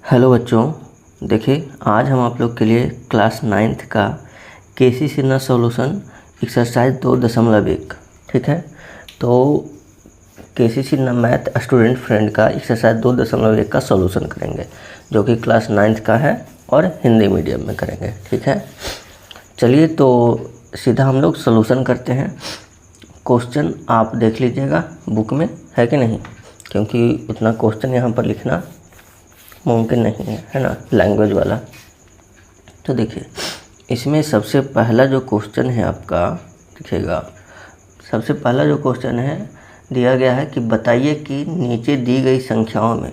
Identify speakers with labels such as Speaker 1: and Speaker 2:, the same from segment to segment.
Speaker 1: Hello बच्चों, देखिए आज हम आप लोग के लिए क्लास 9th का केसी सिन्हा सॉल्यूशन एक्सरसाइज 2.1 ठीक है। तो केसी सिन्हा मैथ स्टूडेंट फ्रेंड का एक्सरसाइज 2.1 का सॉल्यूशन करेंगे, जो कि क्लास 9th का है और हिंदी मीडियम में करेंगे। ठीक है, चलिए तो सीधा हम लोग सॉल्यूशन करते हैं। क्वेश्चन आप देख लीजिएगा बुक में है कि नहीं, क्योंकि उतना क्वेश्चन यहाँ पर लिखना मुमकिन नहीं है ना, लैंग्वेज वाला। तो देखिए इसमें सबसे पहला जो क्वेश्चन है आपका, देखिएगा सबसे पहला जो क्वेश्चन है दिया गया है कि बताइए कि नीचे दी गई संख्याओं में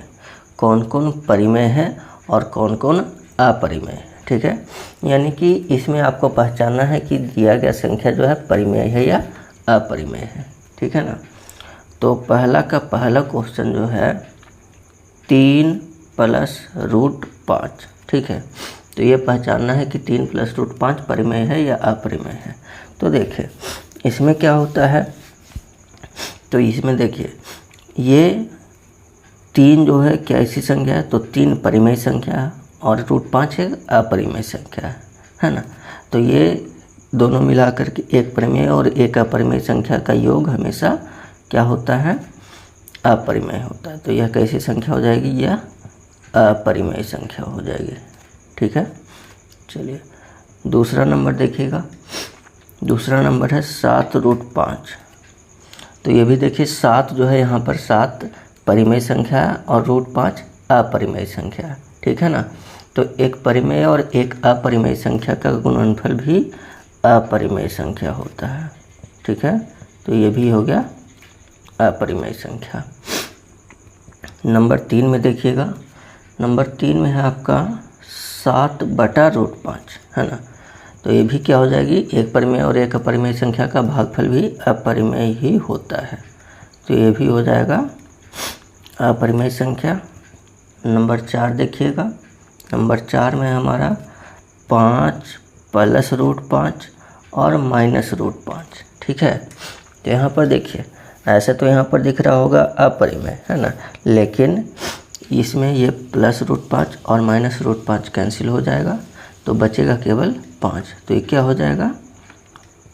Speaker 1: कौन कौन परिमेय है और कौन कौन अपरिमेय है। ठीक है, यानी कि इसमें आपको पहचानना है कि दिया गया संख्या जो है परिमेय है या अपरिमेय है। ठीक है ना, तो पहला का पहला क्वेश्चन जो है 3 + √5। ठीक है, तो ये पहचानना है कि 3 + √5 परिमेय है या अपरिमेय है। तो देखिए इसमें क्या होता है, तो इसमें देखिए ये 3 जो है क्या ऐसी संख्या है, तो 3 परिमेय संख्या है और √5 है अपरिमेय संख्या है ना। तो ये दोनों मिला करके एक परिमेय और एक अपरिमेय संख्या का योग हमेशा क्या होता है, अपरिमेय होता है। तो यह कैसी संख्या हो जाएगी, यह अपरिमेय संख्या हो जाएगी। ठीक है, चलिए दूसरा नंबर देखिएगा। दूसरा नंबर है 7√5। तो ये भी देखिए 7 जो है यहाँ पर 7 परिमेय संख्या है और √5 अपरिमेय संख्या है। ठीक है ना, तो एक परिमेय और एक अपरिमेय संख्या का गुणनफल भी अपरिमेय संख्या होता है। ठीक है, तो ये भी हो गया अपरिमेय संख्या। नंबर 3 में देखिएगा, नंबर 3 में है आपका 7/√5 है ना। तो ये भी क्या हो जाएगी, एक परिमेय और एक अपरिमेय संख्या का भागफल भी अपरिमेय ही होता है। तो ये भी हो जाएगा अपरिमेय संख्या। नंबर 4 देखिएगा, नंबर 4 में हमारा 5 + √5 और -√5। ठीक है, तो यहाँ पर देखिए ऐसे तो यहाँ पर दिख रहा होगा अपरिमेय है ना, लेकिन इसमें ये +√5 और -√5 कैंसिल हो जाएगा, तो बचेगा केवल 5। तो ये क्या हो जाएगा,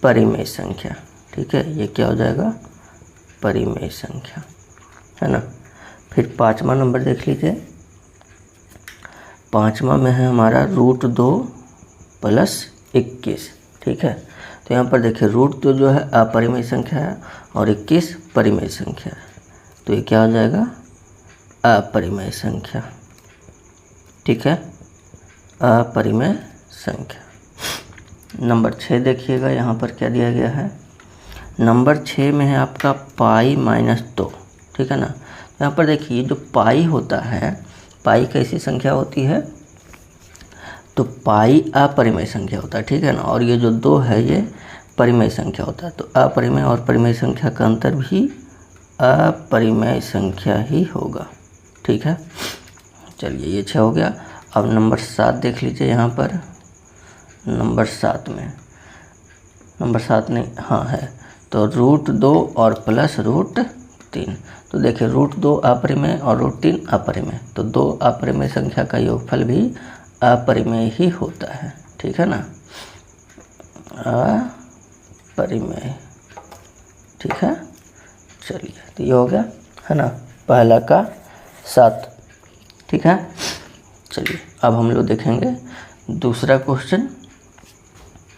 Speaker 1: परिमेय संख्या। ठीक है, ये क्या हो जाएगा, परिमेय संख्या है ना। फिर 5वां नंबर देख लीजिए। 5वां में है हमारा √2 + 21। ठीक है, तो यहाँ पर देखिए √2 जो है अपरिमेय संख्या है और 21 परिमेय संख्या है। तो ये क्या हो जाएगा, अपरिमेय संख्या। ठीक है, अपरिमेय संख्या। नंबर 6 देखिएगा, यहाँ पर क्या दिया गया है। नंबर 6 में है आपका पाई -2। ठीक है ना, यहाँ पर देखिए जो पाई होता है, पाई कैसी संख्या होती है, तो पाई अपरिमेय संख्या होता है। ठीक है ना, और ये जो 2 है ये परिमेय संख्या होता है। तो अपरिमेय और परिमेय संख्या का अंतर भी अपरिमेय संख्या ही होगा। ठीक है, चलिए ये 6 हो गया। अब नंबर 7 देख लीजिए यहाँ पर। नंबर 7 में, नंबर 7 नहीं, हाँ है, तो √2 और +√3। तो देखिए √2 अपरिमेय और √3 अपरिमेय, तो 2 अपरिमेय संख्या का योगफल भी अपरिमेय ही होता है। ठीक है ना, अपरिमेय। ठीक है, चलिए तो ये हो गया है ना, पहला का 7। ठीक है, चलिए अब हम लोग देखेंगे दूसरा क्वेश्चन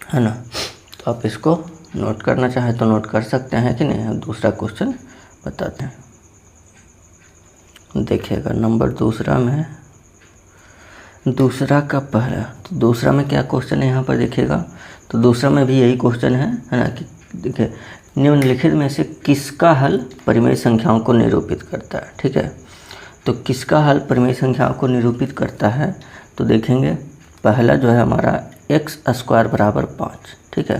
Speaker 1: है ना। तो आप इसको नोट करना चाहें तो नोट कर सकते हैं कि नहीं। दूसरा क्वेश्चन बताते हैं, देखिएगा नंबर दूसरा में, दूसरा का पहला, तो दूसरा में क्या क्वेश्चन है यहाँ पर देखिएगा। तो दूसरा में भी यही क्वेश्चन है ना, कि देखिए निम्नलिखित में से किसका हल परिमेय संख्याओं को निरूपित करता है। ठीक है, तो किसका हल परिमेय संख्याओं को निरूपित करता है, तो देखेंगे पहला जो है हमारा x² = 5। ठीक है,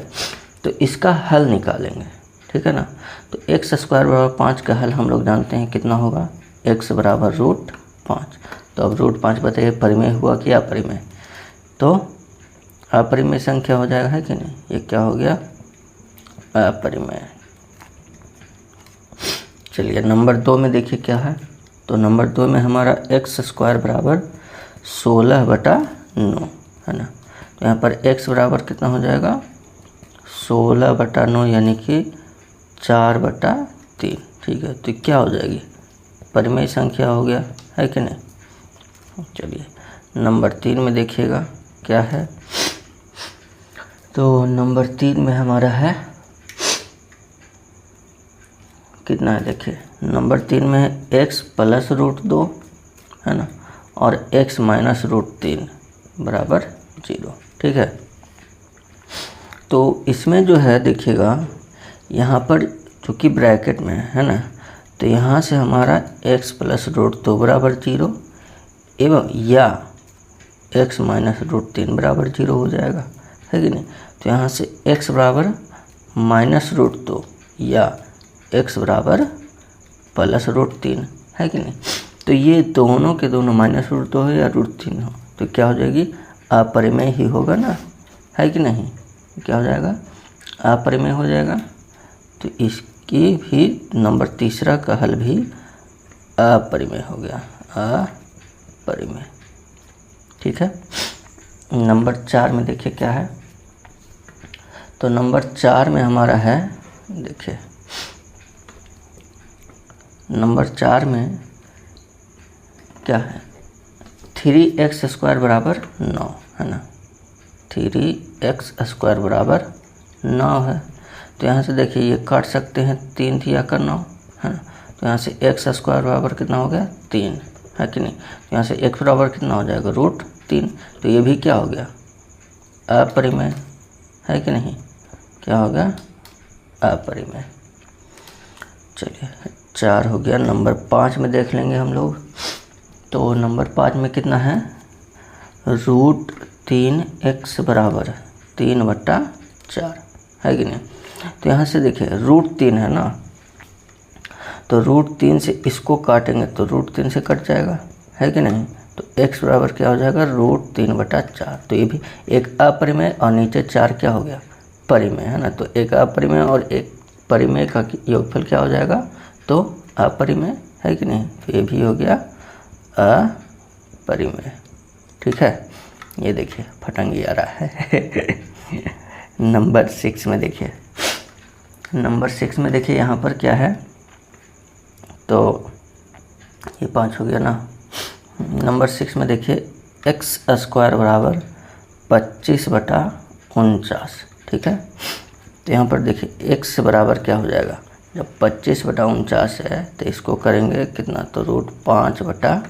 Speaker 1: तो इसका हल निकालेंगे। ठीक है ना, तो x² = 5 का हल हम लोग जानते हैं कितना होगा, x = √5। तो अब √5 बताइए परिमेय हुआ कि अपरिमेय, तो अपरिमेय संख्या हो जाएगा है कि नहीं। ये क्या हो गया, अपरिमेय। चलिए नंबर 2 में देखिए क्या है। तो नंबर 2 में हमारा x² = 16/9 है ना। तो यहाँ पर x बराबर कितना हो जाएगा 16/9 यानी कि 4/3। ठीक है, तो क्या हो जाएगी परिमेय संख्या हो गया है कि नहीं। चलिए नंबर 3 में देखिएगा क्या है। तो नंबर 3 में हमारा है कितना है, देखिए नंबर 3 में है x + √2 है ना, और x - √3 बराबर 0। ठीक है, तो इसमें जो है देखिएगा यहाँ पर चूँकि ब्रैकेट में है ना, तो यहाँ से हमारा x + √2 बराबर 0 एवं या x - √3 बराबर 0 हो जाएगा, है कि नहीं। तो यहाँ से x बराबर -√2 या x बराबर +√3 है कि नहीं। तो ये दोनों के दोनों -√2 हो या √3 हो तो क्या हो जाएगी अपरिमेय ही होगा ना, है कि नहीं। क्या हो जाएगा अपरिमेय हो जाएगा। तो इसकी भी नंबर 3 का हल भी अपरिमेय हो गया, अपरिमेय। ठीक है, नंबर 4 में देखिए क्या है। तो नंबर 4 में हमारा है, देखिए नंबर 4 में क्या है 3x² बराबर 9 है ना, 3x² बराबर 9 है। तो यहाँ से देखिए ये काट सकते हैं, 3 3 का 9 है ना। तो यहाँ से x² बराबर कितना हो गया 3 है कि नहीं। तो यहाँ से x बराबर कितना हो जाएगा √3। तो ये भी क्या हो गया अपरिमेय है कि नहीं, क्या हो गया अपरिमेय। चलिए 4 हो गया। नंबर 5 में देख लेंगे हम लोग। तो नंबर 5 में कितना है √3x बराबर 3/4 है कि नहीं। तो यहाँ से देखिए √3 है ना, तो √3 से इसको काटेंगे तो √3 से कट जाएगा, है कि नहीं। तो x बराबर क्या हो जाएगा √3/4। तो ये भी एक अपरिमेय और नीचे 4 क्या हो गया परिमेय है ना। तो एक अपरिमेय और एक परिमेय का योगफल क्या हो जाएगा तो अपरिमेय, है कि नहीं। तो ये भी हो गया अपरिमेय। ठीक है, ये देखिए फटंगी आ रहा है। नंबर 6 में देखिए, नंबर 6 में देखिए यहाँ पर क्या है। तो ये 5 हो गया ना। नंबर 6 में देखिए x² बराबर 25/49। ठीक है, तो यहाँ पर देखिए x बराबर क्या हो जाएगा, जब 25/49 है तो इसको करेंगे कितना तो √5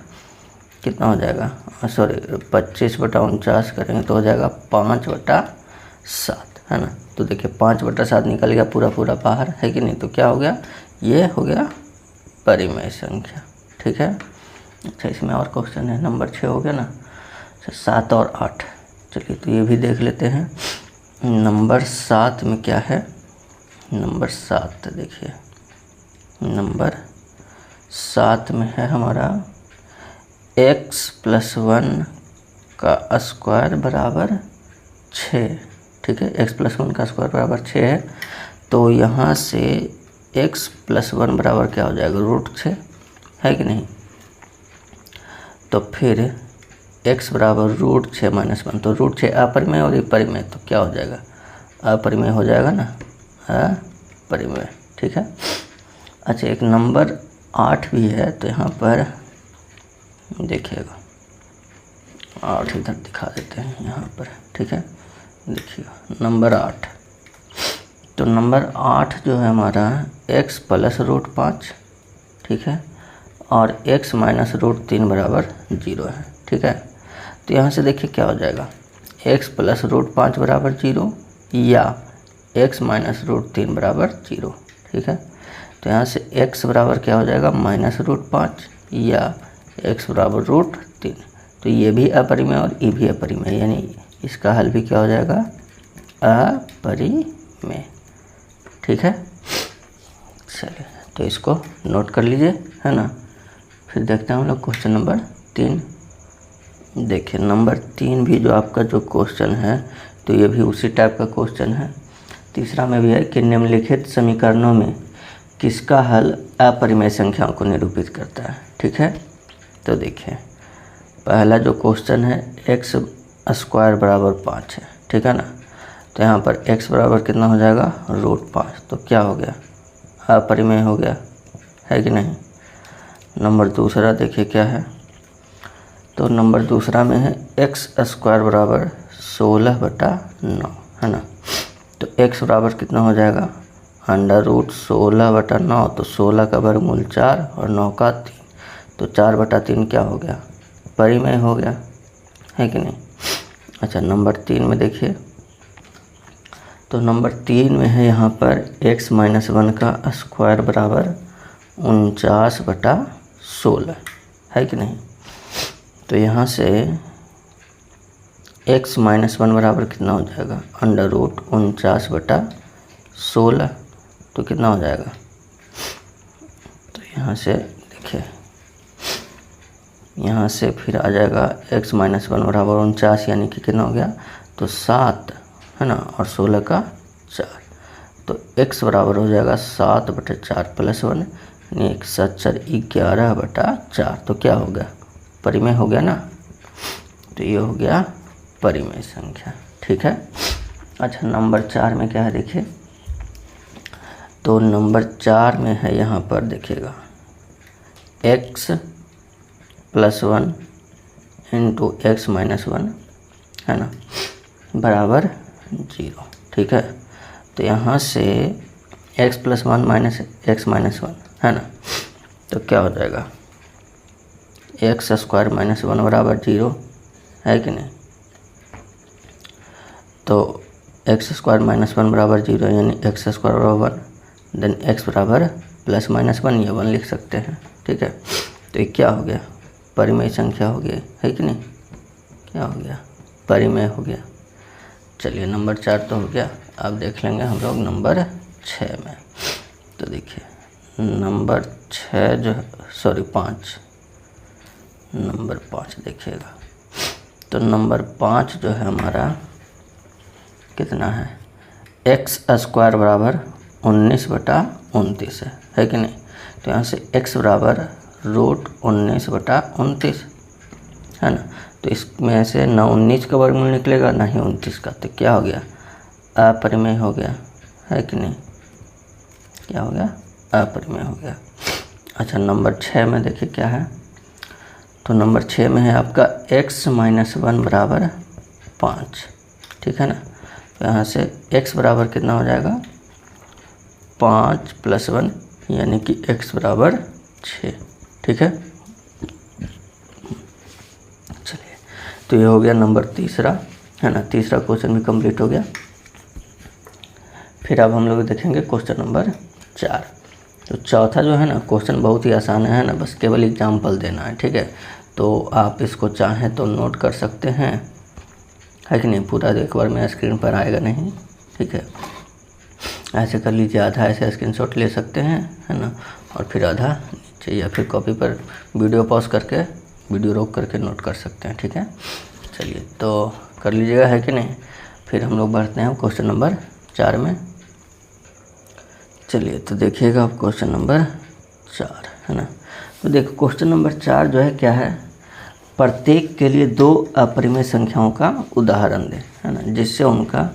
Speaker 1: कितना हो जाएगा, सॉरी 25/49 करेंगे तो हो जाएगा 5/7 है ना। तो देखिए 5/7 निकल गया पूरा पूरा बाहर, है कि नहीं। तो क्या हो गया ये हो गया परिमेय संख्या। ठीक है, अच्छा इसमें और क्वेश्चन है। नंबर 6 हो गया ना। अच्छा 7 और 8, चलिए तो ये भी देख लेते हैं। नंबर 7 में क्या है, नंबर 7 देखिए, नंबर 7 में है हमारा x + 1 का स्क्वायर बराबर 6। ठीक है, x + 1 का स्क्वायर बराबर 6 है। तो यहाँ से x + 1 बराबर क्या हो जाएगा √6 है कि नहीं। तो फिर x बराबर √6 - 1, तो √6 अपरिमेय और ये परिमेय, तो क्या हो जाएगा अपरिमेय हो जाएगा ना, अपरिमेय। ठीक है, अच्छा एक नंबर 8 भी है। तो यहाँ पर देखिएगा 8 इधर दिखा देते हैं यहाँ पर। ठीक है, देखिएगा नंबर 8। तो नंबर 8 जो है हमारा x + √5 ठीक है, और x - √3 बराबर 0 है। ठीक है, तो यहाँ से देखिए क्या हो जाएगा x + √5 बराबर 0 या x - √3 बराबर 0। ठीक है, तो यहाँ से x बराबर क्या हो जाएगा -√5 या x बराबर √3। तो ये भी अपरिमेय और ये भी अपरिमेय, यानी इसका हल भी क्या हो जाएगा अपरिमेय। ठीक है, चलिए तो इसको नोट कर लीजिए, है ना। फिर देखते हैं हम लोग क्वेश्चन नंबर 3। देखिए नंबर 3 भी जो आपका जो क्वेश्चन है तो ये भी उसी टाइप का क्वेश्चन है। तीसरा में भी है कि निम्नलिखित समीकरणों में किसका हल अपरिमेय संख्याओं को निरूपित करता है। ठीक है, तो देखिए पहला जो क्वेश्चन है x स्क्वायर बराबर 5 है, ठीक है ना। तो यहाँ पर x बराबर कितना हो जाएगा, √5। तो क्या हो गया, अपरिमेय हो गया, है कि नहीं। नंबर दूसरा देखिए क्या है। तो नंबर दूसरा में है x स्क्वायर बराबर 16/9, है ना। तो x बराबर कितना हो जाएगा, √16/9। तो 16 का वर्गमूल 4 और 9 का 3, तो 4/3 क्या हो गया, परिमेय हो गया, है कि नहीं। अच्छा नंबर 3 में देखिए। तो नंबर 3 में है यहाँ पर x-1 का स्क्वायर बराबर 49/16, है कि नहीं। तो यहाँ से x-1 बराबर कितना हो जाएगा, √49/16। तो कितना हो जाएगा, तो यहाँ से देखिए, यहाँ से फिर आ जाएगा x-1 बराबर 49, यानी कि कितना हो गया, तो 7, है ना, और 16 का 4। तो x बराबर हो जाएगा 7/4 + 1, यानी 1 7 4 11/4। तो क्या हो गया, परिमेय हो गया ना। तो ये हो गया परिमेय संख्या, ठीक है। अच्छा नंबर 4 में क्या है देखिए। तो नंबर 4 में है यहाँ पर देखिएगा x + 1 × x-1, है ना, बराबर 0, ठीक है। तो यहाँ से x + 1 - x-1, है ना। तो क्या हो जाएगा, x स्क्वायर - 1 बराबर 0, है कि नहीं। तो x स्क्वायर - 1 बराबर 0, यानी x स्क्वायर बराबर 1, देन x बराबर +-1, ये 1 लिख सकते हैं, ठीक है। तो ये क्या हो गया, परिमेय संख्या हो गई, है कि नहीं। क्या हो गया, परिमेय हो गया। चलिए नंबर 4 तो हो गया। अब देख लेंगे हम लोग नंबर 6 में। तो देखिए नंबर 6 जो है, सॉरी 5, नंबर 5 देखिएगा। तो नंबर 5 जो है हमारा कितना है, x स्क्वायर बराबर 19/29 है कि नहीं। तो यहाँ से x बराबर √19/29, है ना। तो इसमें से ना 19 का वर्गमूल निकलेगा ना ही 29 का। तो क्या हो गया, अपरिमेय हो गया, है कि नहीं। क्या हो गया, अपरिमेय हो गया। अच्छा नंबर 6 में देखिए क्या है। तो नंबर 6 में है आपका x-1 बराबर 5, ठीक है ना। तो यहाँ से x बराबर कितना हो जाएगा, 5 + 1, यानी कि x बराबर 6, ठीक है। चलिए तो ये हो गया नंबर तीसरा, है ना। तीसरा क्वेश्चन भी कंप्लीट हो गया। फिर अब हम लोग देखेंगे क्वेश्चन नंबर 4। तो चौथा जो है ना क्वेश्चन बहुत ही आसान है ना, बस केवल एग्जाम्पल देना है, ठीक है। तो आप इसको चाहें तो नोट कर सकते हैं, है कि नहीं। पूरा एक बार में स्क्रीन पर आएगा नहीं, ठीक है। ऐसे कर लीजिए, आधा ऐसे स्क्रीनशॉट ले सकते हैं, है ना, और फिर आधा नीचे या फिर कॉपी पर वीडियो पॉज करके, वीडियो रोक करके नोट कर सकते हैं, ठीक है। चलिए तो कर लीजिएगा, है कि नहीं। फिर हम लोग बढ़ते हैं क्वेश्चन नंबर 4 में। चलिए तो देखिएगा आप क्वेश्चन नंबर 4, है ना। तो देखो क्वेश्चन नंबर 4 जो है क्या है, प्रत्येक के लिए 2 अपरिमेय संख्याओं का उदाहरण दें, है ना, जिससे उनका,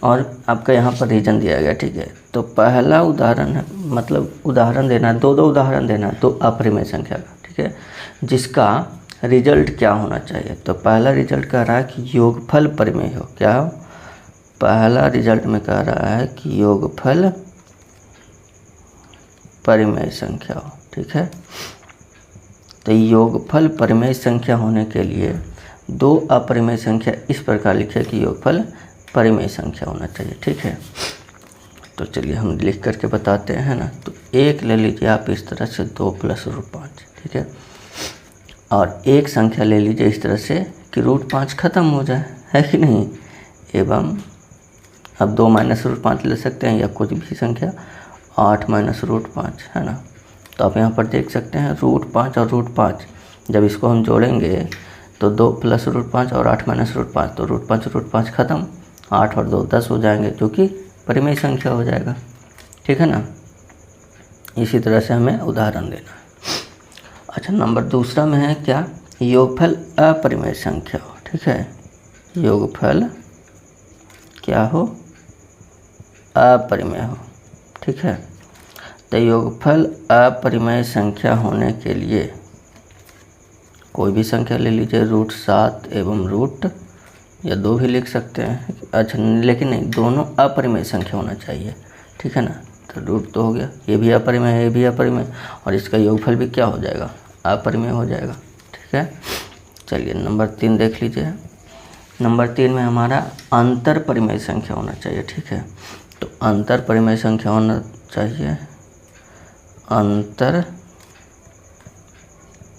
Speaker 1: और आपका यहाँ पर रीजन दिया गया, ठीक है। तो पहला उदाहरण है, मतलब उदाहरण देना है, 2 उदाहरण देना है 2 अपरिमेय संख्या का, ठीक है, जिसका रिजल्ट क्या होना चाहिए। तो पहला रिजल्ट कह रहा है कि योगफल परिमेय हो, क्या हो, पहला रिजल्ट में कह रहा है कि योगफल परिमेय संख्या हो, ठीक है। तो योगफल परिमेय संख्या होने के लिए 2 अपरिमेय संख्या इस प्रकार लिखे कि योगफल परिमेय संख्या होना चाहिए, ठीक है। तो चलिए हम लिख करके बताते हैं ना। तो एक ले लीजिए आप इस तरह से 2 + √5, ठीक है। और एक संख्या ले लीजिए इस तरह से कि √5 खत्म हो जाए, है कि नहीं। एवं अब 2 - √5 ले सकते हैं या कुछ भी संख्या, 8 - √5, है ना। तो आप यहाँ पर देख सकते हैं √5 और √5 जब इसको हम जोड़ेंगे तो 2 + √5 और 8 - √5, तो √5 खत्म, 8 और 2 10 हो जाएंगे, जो कि परिमेय संख्या हो जाएगा, ठीक है ना। इसी तरह से हमें उदाहरण देना है। अच्छा नंबर दूसरा में है क्या योगफल अपरिमेय संख्या हो, ठीक है, योगफल क्या हो, अपरिमेय हो, ठीक है। तो योगफल अपरिमेय संख्या होने के लिए कोई भी संख्या ले लीजिए, √7 एवं रूट या 2 भी लिख सकते हैं, अच्छा लेकिन नहीं, दोनों अपरिमेय संख्या होना चाहिए, ठीक है ना। तो रूट तो हो गया, ये भी अपरिमेय है, ये भी अपरिमेय, और इसका योगफल भी क्या हो जाएगा, अपरिमेय हो जाएगा, ठीक है। चलिए नंबर 3 देख लीजिए। नंबर 3 में हमारा अंतर परिमेय संख्या होना चाहिए, ठीक है। तो अंतर परिमेय संख्या होना चाहिए, अंतर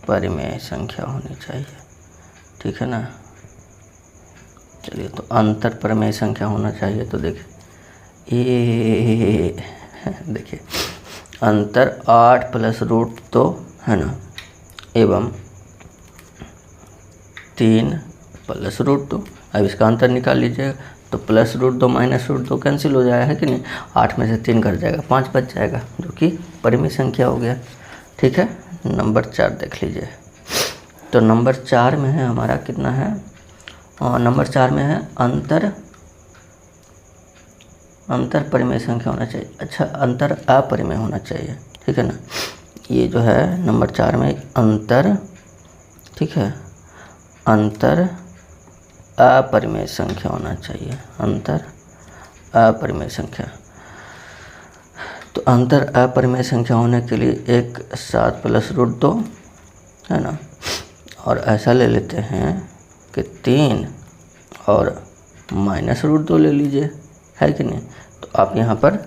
Speaker 1: परिमेय संख्या होनी चाहिए, ठीक है ना। चलिए तो अंतर परिमेय संख्या होना चाहिए, तो देखिए देखिए अंतर 8 + √2 है ना, एवं 3 + √2। अब इसका अंतर निकाल लीजिएगा, तो +√2 -√2 कैंसिल हो जाएगा, है कि नहीं। 8 में से 3 घट जाएगा, 5 बच जाएगा, जो कि परिमेय संख्या हो गया, ठीक है। नंबर 4 देख लीजिए। तो नंबर 4 में है हमारा कितना है, नंबर 4 में है अंतर परिमेय संख्या होना चाहिए, अच्छा अंतर अपरिमेय होना चाहिए, ठीक है ना। ये जो है नंबर 4 में अंतर, ठीक है, अंतर अपरिमेय संख्या होना चाहिए, अंतर अपरिमेय संख्या। तो अंतर अपरिमेय संख्या होने के लिए एक 7 + √2 है ना, और ऐसा ले लेते हैं कि 3 और -√2 ले लीजिए, है कि नहीं। तो आप यहाँ पर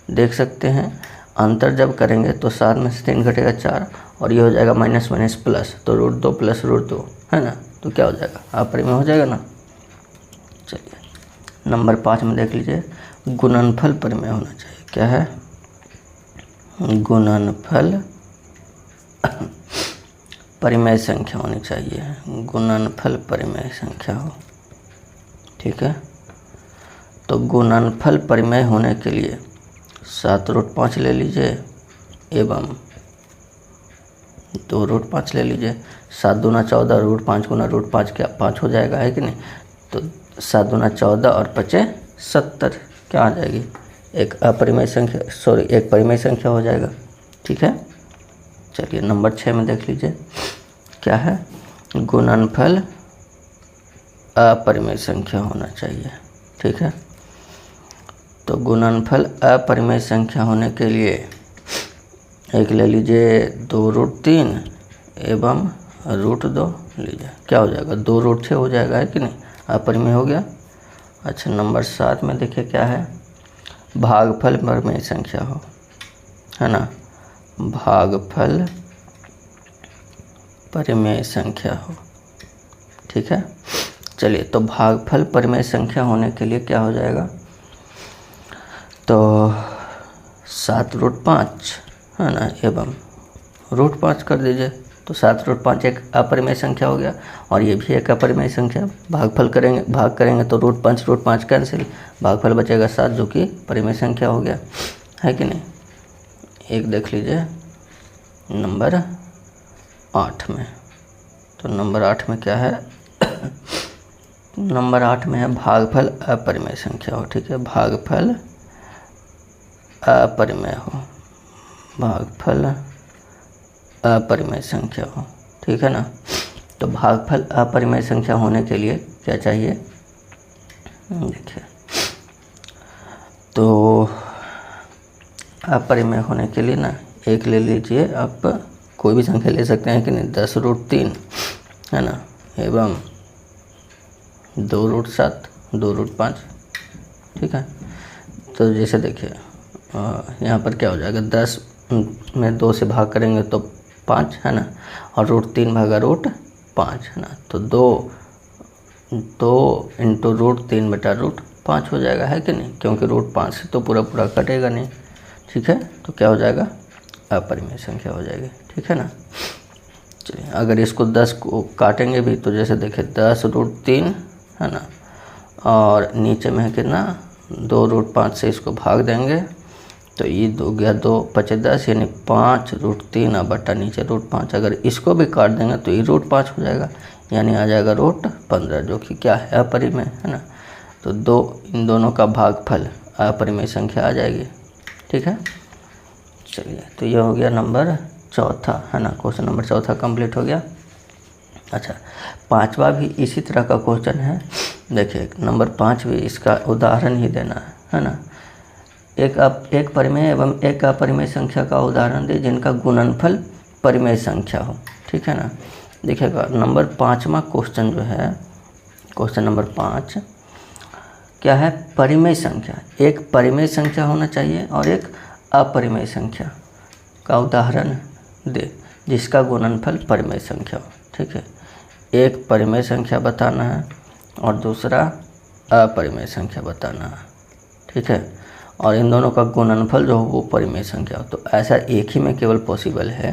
Speaker 1: देख सकते हैं, अंतर जब करेंगे तो 7 में से 3 घटेगा 4, और ये हो जाएगा माइनस माइनस प्लस, तो √2 + √2 है ना, तो क्या हो जाएगा, अपरिमेय हो जाएगा ना। चलिए नंबर 5 में देख लीजिए, गुणनफल परिमेय होना चाहिए, क्या है, गुणनफल परिमेय संख्या होनी चाहिए, गुणनफल परिमेय संख्या हो, ठीक है। तो गुणनफल परिमेय होने के लिए 7√5 ले लीजिए एवं 2√5 ले लीजिए। 7 दूना 14, √5 गुना √5 क्या 5 हो जाएगा, है कि नहीं। तो 7 दूना 14 और 5 70 क्या आ जाएगी, एक अपरिमेय संख्या, सॉरी एक परिमेय संख्या हो जाएगा, ठीक है। चलिए नंबर 6 में देख लीजिए, क्या है, गुणनफल अपरिमेय संख्या होना चाहिए, ठीक है। तो गुणनफल अपरिमेय संख्या होने के लिए एक ले लीजिए 2√3 एवं √2 लीजिए, क्या हो जाएगा, 2√6 हो जाएगा, है कि नहीं, अपरिमेय हो गया। अच्छा नंबर 7 में देखिए क्या है, भागफल परिमेय संख्या हो, है ना, भागफल परिमेय संख्या हो, ठीक है। चलिए तो भागफल परिमेय संख्या होने के लिए क्या हो जाएगा, तो 7√5 है ना, एवं √5 कर दीजिए, तो 7√5 एक अपरिमेय संख्या हो गया, और ये भी एक अपरिमेय संख्या। भागफल करेंगे, भाग करेंगे तो √5 कैंसिल, भागफल बचेगा 7, जो कि परिमेय संख्या हो गया, है कि नहीं। एक देख लीजिए नंबर 8 में, तो नंबर 8 में क्या है नंबर 8 में है भागफल अपरिमेय संख्या हो, ठीक है, भागफल अपरिमेय हो, भागफल अपरिमेय संख्या हो, ठीक है ना। तो भागफल अपरिमेय संख्या होने के लिए क्या चाहिए, देखिए, तो अपरिमेय होने के लिए ना एक ले लीजिए, आप कोई भी संख्या ले सकते हैं कि नहीं, 10√3 है ना, एवं 2√7, 2√5, ठीक है। तो जैसे देखिए यहाँ पर क्या हो जाएगा, 10 में 2 से भाग करेंगे तो 5 है ना, और √3 भागा √5 है ना, तो 2 × √3 बटा √5 हो जाएगा, है कि नहीं, क्योंकि √5 से तो पूरा पूरा कटेगा नहीं, ठीक है। तो क्या हो जाएगा, अपरिमेय संख्या हो जाएगी, ठीक है ना। चलिए अगर इसको 10 को काटेंगे भी, तो जैसे देखिए 10√3 है ना, और नीचे में है कितना, 2√5 से इसको भाग देंगे तो ये 2 गया 2 5 10 यानी 5√3 अब बटा नीचे √5। अगर इसको भी काट देंगे तो ये √5 हो जाएगा, यानी आ जाएगा √15, जो कि क्या है अपरिमेय है ना। तो इन दोनों का भागफल अपरिमेय संख्या आ जाएगी। ठीक है, चलिए तो ये हो गया नंबर चौथा है ना, क्वेश्चन नंबर चौथा कंप्लीट हो गया। अच्छा, पांचवा भी इसी तरह का क्वेश्चन है। देखिए नंबर 5 भी इसका उदाहरण ही देना है ना। एक परिमेय एवं एक अपरिमेय संख्या का उदाहरण दे जिनका गुणनफल परिमेय संख्या हो। ठीक है ना। देखिएगा नंबर 5वां क्वेश्चन जो है, क्वेश्चन नंबर 5 क्या है, परिमेय संख्या। एक परिमेय संख्या होना चाहिए और एक अपरिमेय संख्या का उदाहरण दे जिसका गुणनफल परिमेय संख्या हो। ठीक है, एक परिमेय संख्या बताना है और दूसरा अपरिमेय संख्या बताना है। ठीक है, और इन दोनों का गुणनफल जो हो वो परिमेय संख्या हो। तो ऐसा एक ही में केवल पॉसिबल है,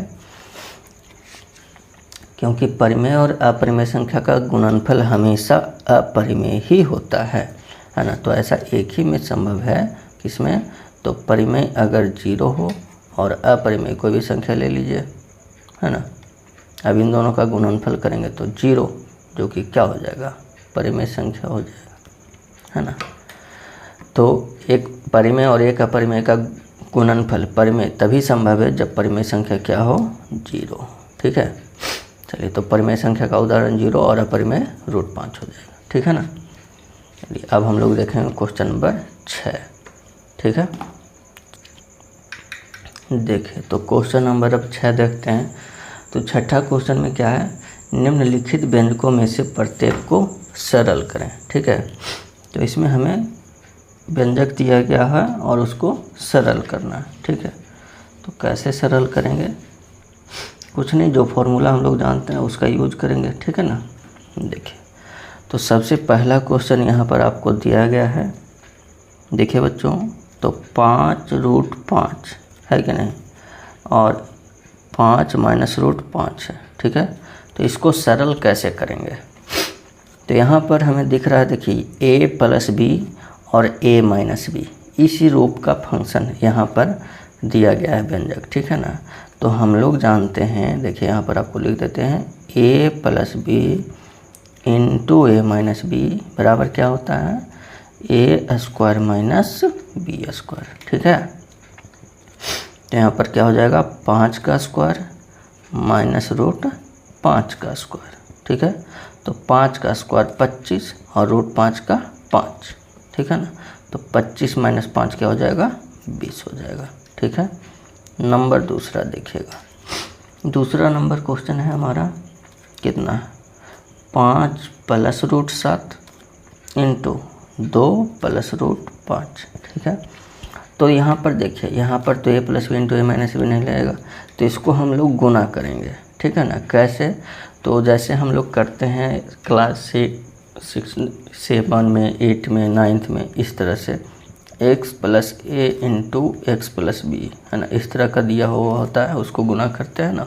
Speaker 1: क्योंकि परिमेय और अपरिमेय संख्या का गुणनफल हमेशा अपरिमेय ही होता है ना। तो ऐसा एक ही में संभव है, किसमें, तो परिमेय अगर 0 हो और अपरिमेय कोई भी संख्या ले लीजिए है ना। अब इन दोनों का गुणनफल करेंगे तो 0, जो कि क्या हो जाएगा, परिमेय संख्या हो जाएगा है ना। तो एक परिमेय और एक अपरिमेय का गुणनफल परिमेय तभी संभव है जब परिमेय संख्या क्या हो, 0। ठीक है, चलिए तो परिमेय संख्या का उदाहरण 0 और अपरिमेय √5 हो जाएगा। ठीक है ना। चलिए अब हम लोग देखेंगे क्वेश्चन नंबर 6। ठीक है, देखिए तो क्वेश्चन नंबर अब 6 देखते हैं। तो छठा क्वेश्चन में क्या है, निम्नलिखित व्यंजकों में से प्रत्येक को सरल करें। ठीक है, तो इसमें हमें व्यंजक दिया गया है और उसको सरल करना है। ठीक है, तो कैसे सरल करेंगे, कुछ नहीं, जो फॉर्मूला हम लोग जानते हैं उसका यूज करेंगे। ठीक है ना। देखिए तो सबसे पहला क्वेश्चन यहाँ पर आपको दिया गया है। देखिए बच्चों, तो 5√5 है कि नहीं, और 5 - √5 है। ठीक है, तो इसको सरल कैसे करेंगे, तो यहाँ पर हमें दिख रहा है, देखिए a + b और a - b इसी रूप का फंक्शन यहाँ पर दिया गया है व्यंजक। ठीक है ना। तो हम लोग जानते हैं, देखिए यहाँ पर आपको लिख देते हैं a + b × a - b बराबर क्या होता है, a² - b²। ठीक है, तो यहाँ पर क्या हो जाएगा, 5 का स्क्वायर माइनस √5 का स्क्वायर। ठीक है, तो 5 का स्क्वायर 25 और √5 का 5। ठीक है ना। तो 25 - 5 क्या हो जाएगा, 20 हो जाएगा। ठीक है, नंबर दूसरा देखिएगा। दूसरा नंबर क्वेश्चन है हमारा, कितना है, 5 + √7 × 2 + √5। ठीक है, तो यहाँ पर देखिए, यहाँ पर तो a + b × a - b नहीं लगेगा, तो इसको हम लोग गुना करेंगे। ठीक है ना। कैसे, तो जैसे हम लोग करते हैं क्लास 6, 7 में, 8 में, 9th में, इस तरह से x + a × x + b है ना, इस तरह का दिया हुआ होता है, उसको गुना करते हैं ना,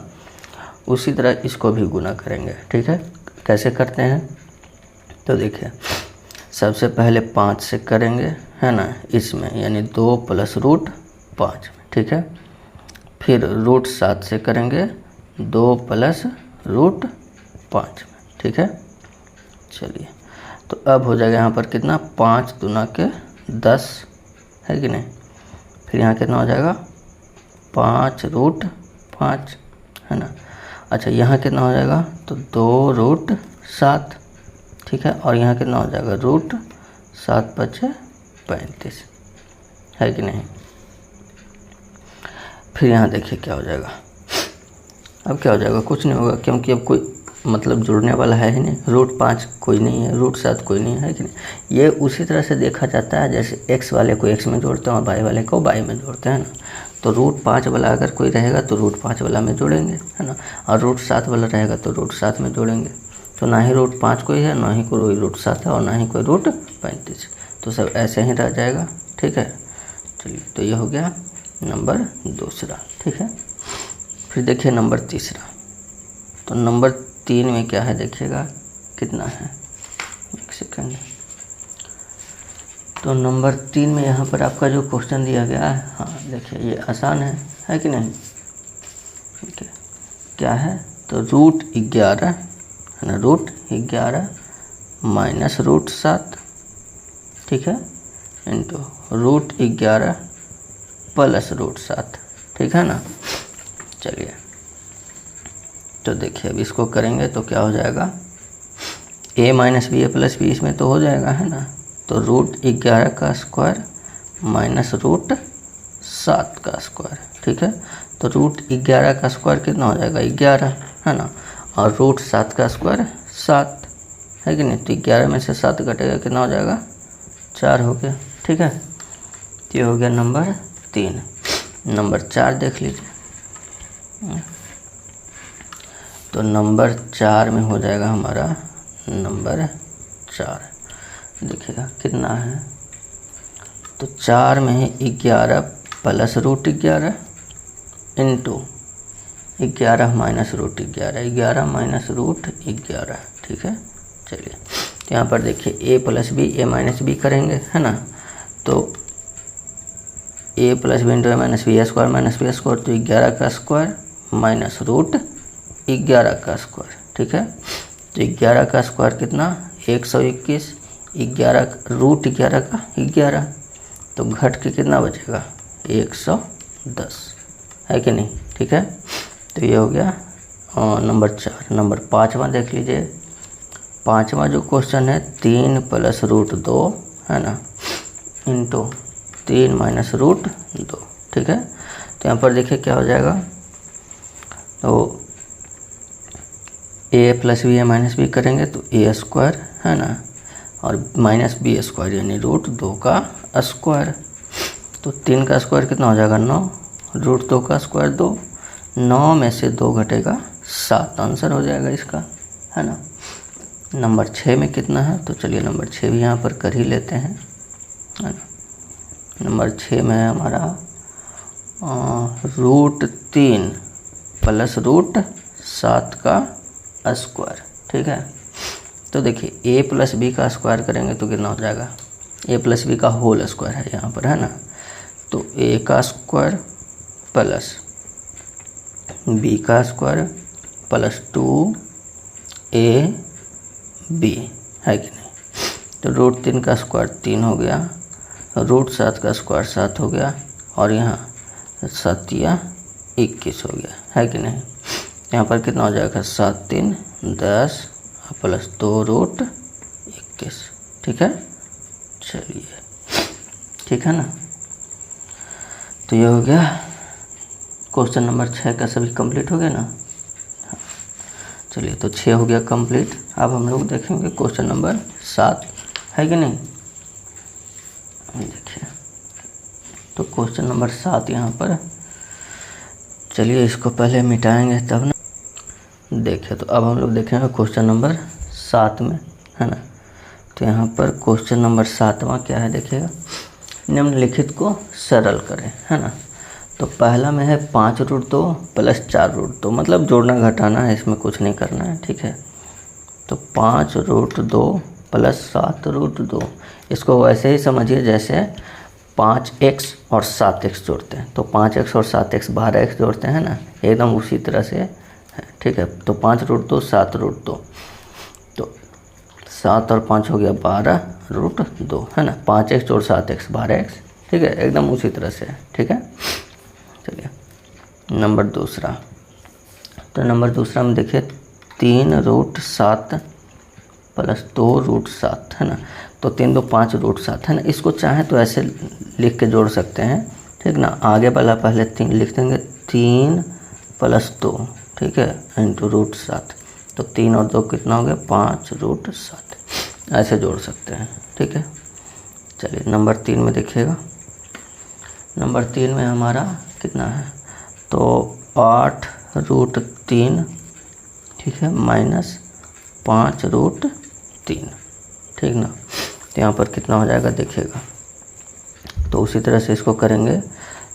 Speaker 1: उसी तरह इसको भी गुना करेंगे। ठीक है, कैसे करते हैं, तो देखिए सबसे पहले 5 से करेंगे है ना, इसमें यानी 2 + √5 में। ठीक है, फिर √7 से करेंगे 2 + √5 में। ठीक है, चलिए तो अब हो जाएगा यहाँ पर कितना, 5 दूना के 10 है कि नहीं, फिर यहाँ कितना हो जाएगा, 5√5 है ना। अच्छा, यहाँ कितना हो जाएगा, तो 2√7। ठीक है, और यहाँ कितना हो जाएगा, √7 × 5 = 35 है कि नहीं। फिर यहाँ देखिए क्या हो जाएगा, अब क्या हो जाएगा, कुछ नहीं होगा, क्योंकि अब कोई मतलब जुड़ने वाला है ही नहीं, √5 कोई नहीं है, √7 कोई नहीं है कि नहीं। ये उसी तरह से देखा जाता है जैसे x वाले को x में जोड़ते हैं और y वाले को y में जोड़ते हैं ना। तो √5 वाला अगर कोई रहेगा तो √5 वाला में जोड़ेंगे है ना, और √7 वाला रहेगा तो √7 में जोड़ेंगे। तो ना ही √5 कोई है, ना ही कोई √7 है, और ना ही कोई √35, तो सब ऐसे ही रह जाएगा। ठीक है, चलिए तो ये हो गया नंबर दूसरा। ठीक है, फिर देखिए नंबर तीसरा। तो नंबर 3 में क्या है, देखिएगा कितना है, एक सेकंड, तो नंबर 3 में यहाँ पर आपका जो क्वेश्चन दिया गया है, हाँ देखिए ये आसान है कि नहीं। ठीक है, क्या है तो √11 है ना, √11 माइनस √7, ठीक है, इंटू √11 प्लस √7, ठीक है ना। चलिए तो देखिए अब इसको करेंगे तो क्या हो जाएगा, a minus B A plus B इसमें तो हो जाएगा है ना। तो √11 का स्क्वायर माइनस √7 का स्क्वायर, ठीक है। तो √11 का स्क्वायर कितना हो जाएगा 11 है ना, और √7 का स्क्वायर 7 है कि नहीं। तो 11 में से 7 घटेगा कितना हो जाएगा 4 हो गया, ठीक है। ये हो गया नंबर 3। नंबर 4 देख लीजिए। तो नंबर 4 में हो जाएगा हमारा नंबर 4, देखिएगा कितना है। तो 4 में है 11 प्लस √11 इंटू 11 माइनस √11, 11 माइनस √11, ठीक है। चलिए तो यहाँ पर देखिए a plus B A minus B करेंगे है ना। तो a plus B into A minus B square minus B square, तो 11 का स्क्वायर माइनस √11 का स्क्वायर, ठीक है। तो 11 का स्क्वायर कितना 121, 11 √11 का 11, तो घट के कितना बचेगा 110 है कि नहीं, ठीक है। तो ये हो गया नंबर 4। नंबर 5वां देख लीजिए। 5वां जो क्वेश्चन है 3 प्लस √2 है ना, इंटू 3 माइनस √2, ठीक है। तो यहाँ पर देखिए क्या हो जाएगा, तो a plus B A minus B करेंगे तो a स्क्वायर है ना, और माइनस बी स्क्वायर यानी √2 का स्क्वायर। तो 3 का स्क्वायर कितना हो जाएगा 9, √2 का स्क्वायर 2, 9 में से 2 घटेगा 7, आंसर हो जाएगा इसका है ना। नंबर 6 में कितना है, तो चलिए नंबर 6 भी यहाँ पर कर ही लेते हैं है ना। नंबर 6 में है हमारा √3 प्लस √7 का स्क्वायर, ठीक है। तो देखिए a प्लस बी का स्क्वायर करेंगे तो कितना हो जाएगा, a प्लस बी का होल स्क्वायर है यहाँ पर है ना। तो a का स्क्वायर प्लस b का स्क्वायर प्लस 2ab है कि नहीं। तो √3 का स्क्वायर 3 हो गया, √7 का स्क्वायर 7 हो गया, और यहाँ 7 या 21 हो गया है कि नहीं। यहाँ पर कितना हो जाएगा 7 3 10 प्लस 2 √21, ठीक है। चलिए ठीक है ना। तो ये हो गया क्वेश्चन नंबर 6 का, सभी कंप्लीट हो गया ना। चलिए तो 6 हो गया कंप्लीट। अब हम लोग देखेंगे क्वेश्चन नंबर 7 है कि नहीं। देखिए तो क्वेश्चन नंबर 7 यहाँ पर, चलिए इसको पहले मिटाएंगे तब ना। देखिए तो अब हम लोग देखेंगे क्वेश्चन नंबर 7 में है ना। तो यहाँ पर क्वेश्चन नंबर 7वां क्या है, देखिएगा, निम्नलिखित को सरल करें है ना। तो पहला में है 5√2 प्लस 4√2, मतलब जोड़ना घटाना है, इसमें कुछ नहीं करना है, ठीक है। तो 5√2 प्लस 7√2, इसको वैसे ही समझिए जैसे 5x और 7x जोड़ते हैं। तो 5x और 7x 12x जोड़ते हैं ना, एकदम उसी तरह से है, ठीक है। तो 5√2 7√2, तो 7 और 5 हो गया 12√2 है ना। 5x जोड़ 7x 12x, ठीक है, एकदम उसी तरह से है, ठीक है। चलिए नंबर दूसरा। तो नंबर दूसरा में देखिए 3√7 प्लस 2√7 है ना। तो 3 2 5√7 है ना। इसको चाहे तो ऐसे लिख के जोड़ सकते हैं, ठीक ना। आगे वाला पहले 3 लिख देंगे, 3 प्लस 2, ठीक है, इंटू √7। तो 3 और 2 कितना हो गया 5√7, ऐसे जोड़ सकते हैं, ठीक है। चलिए नंबर 3 में देखिएगा। नंबर 3 में हमारा कितना है, तो 8√3, ठीक है, माइनस 5√3, ठीक ना। तो यहाँ पर कितना हो जाएगा देखिएगा। तो उसी तरह से इसको करेंगे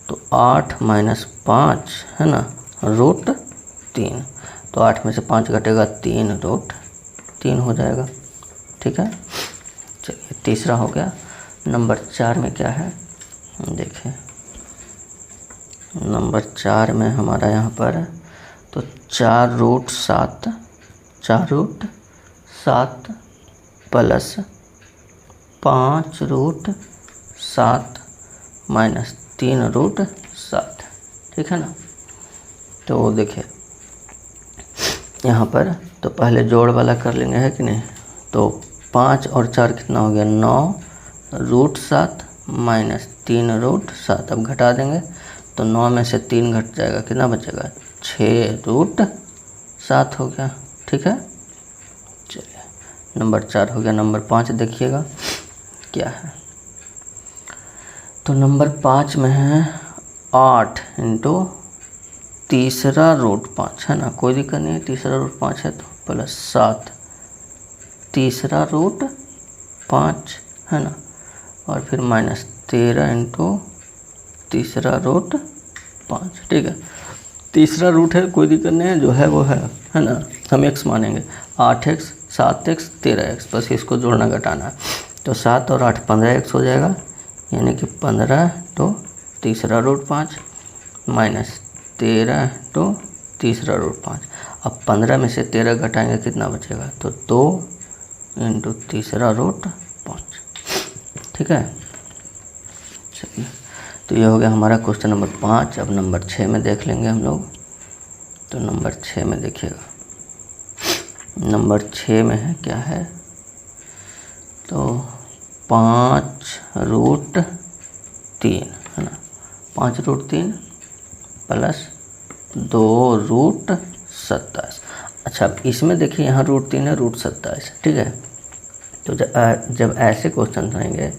Speaker 1: तो 8 माइनस 5 है ना √3, तो 8 में से 5 घटेगा 3√3 हो जाएगा, ठीक है। चलिए तीसरा हो गया। नंबर 4 में क्या है देखिए, नंबर 4 में हमारा यहाँ पर तो 4√7 प्लस 5√7 माइनस 3√7, ठीक है ना। तो देखिए यहाँ पर तो पहले जोड़ वाला कर लेंगे, है कि नहीं। तो 5 और 4 कितना हो गया, 9√7 माइनस 3√7। अब घटा देंगे तो 9 में से 3 घट जाएगा, कितना बचेगा, 6√7 हो गया, ठीक है। चलिए नंबर 4 हो गया। नंबर 5 देखिएगा क्या है। तो नंबर 5 में है 8 इंटू तीसरा रूट 5, है ना, कोई दिक्कत नहीं है, तीसरा रूट 5 है तो प्लस 7 तीसरा रूट 5, है ना, और फिर माइनस 13 इंटू तीसरा रूट 5, ठीक है। तीसरा रूट है, कोई दिक्कत नहीं है, जो है वो है ना, हम x मानेंगे। 8x 7x 13x, बस इसको जोड़ना घटाना है। तो 7 और 8 15x हो जाएगा, यानी कि 15 तो तीसरा रूट 5 माइनस 13 तो तीसरा रूट 5। अब 15 में से 13 घटाएंगे कितना बचेगा, तो 2 इंटू तीसरा रूट 5, ठीक है। चलिए तो ये हो गया हमारा क्वेश्चन नंबर 5। अब नंबर 6 में देख लेंगे हम लोग। तो नंबर 6 में देखिएगा, नंबर 6 में है क्या है, तो 5√3, है ना, 5√3 प्लस 2√27। अच्छा अब इसमें देखिए यहाँ √3 है, √27, ठीक है। तो जब ऐसे क्वेश्चन रहेंगे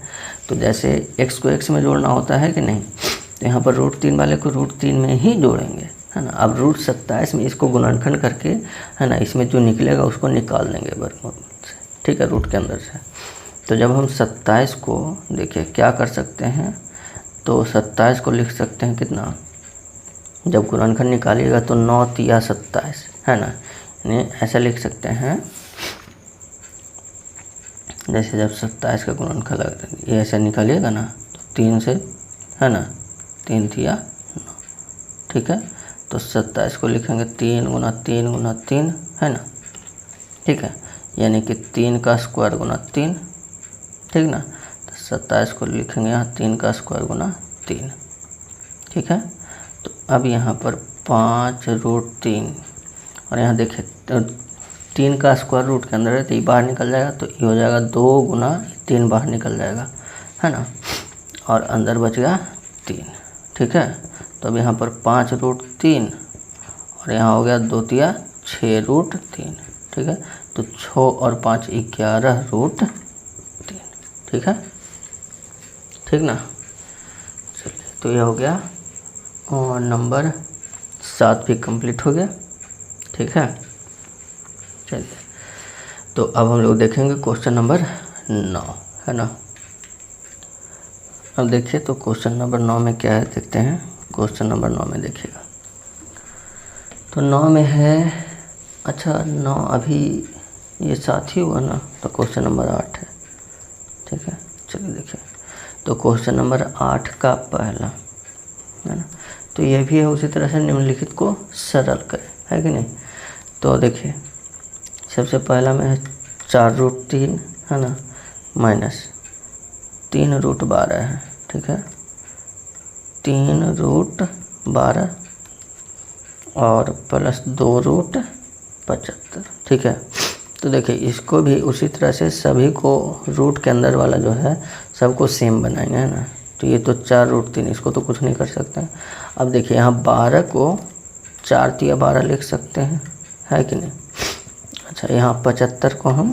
Speaker 1: तो जैसे x को x में जोड़ना होता है कि नहीं, तो यहाँ पर √3 वाले को √3 में ही जोड़ेंगे, है ना। अब √27 में इसको गुणनखंड करके, है ना, इसमें जो निकलेगा उसको निकाल देंगे वर्गमूल से, ठीक है, रूट के अंदर से। तो जब हम 27 को देखिए क्या कर सकते हैं, तो 27 को लिख सकते हैं कितना, जब गुणनखंड निकालिएगा तो 9 तिया 27, है ना, यानी ऐसा लिख सकते हैं, जैसे जब 27 का गुणनखंड ये ऐसे निकालिएगा ना, तो 3 से, है ना, 3 तिया 9, ठीक है। तो 27 को लिखेंगे 3 गुना 3 गुना 3, है ना, ठीक है, यानी कि 3 का स्क्वायर गुना 3, ठीक ना। तो 27 को लिखेंगे यहाँ 3 का स्क्वायर गुना 3, ठीक है। तो अब यहाँ पर 5√3 और यहाँ देखिए तो 3 का स्क्वायर रूट के अंदर है तो ये बाहर निकल जाएगा, तो ये हो जाएगा 2 गुना 3 बाहर निकल जाएगा, है ना, और अंदर बच गया 3, ठीक है। तो अब यहाँ पर 5√3 और यहाँ हो गया 2 तिया 6√3, ठीक है। तो 6 और 5 11√3, ठीक है, ठीक ना। चलिए तो ये हो गया और नंबर 7 भी कंप्लीट हो गया, ठीक है। चलिए तो अब हम लोग देखेंगे क्वेश्चन नंबर 9, है ना। अब देखिए तो क्वेश्चन नंबर 9 में क्या है देखते हैं। क्वेश्चन नंबर 9 में देखिएगा, तो 9 में है, अच्छा 9 अभी ये 7 ही हुआ ना, तो क्वेश्चन नंबर 8 है, ठीक है। चलिए देखिए तो क्वेश्चन नंबर 8 का पहला, है ना, तो ये भी है उसी तरह से निम्नलिखित को सरल करें, है कि नहीं। तो देखिए सबसे पहला में है 4√3, है ना, माइनस 3√12 है, ठीक है, 3√12 और प्लस 2√75, ठीक है। तो देखिए इसको भी उसी तरह से सभी को रूट के अंदर वाला जो है सबको सेम बनाएंगे, है ना। तो ये तो 4√3, इसको तो कुछ नहीं कर सकते हैं। अब देखिए यहाँ 12 को 4 तिया 12 लिख सकते हैं, है कि नहीं। अच्छा यहाँ 75 को हम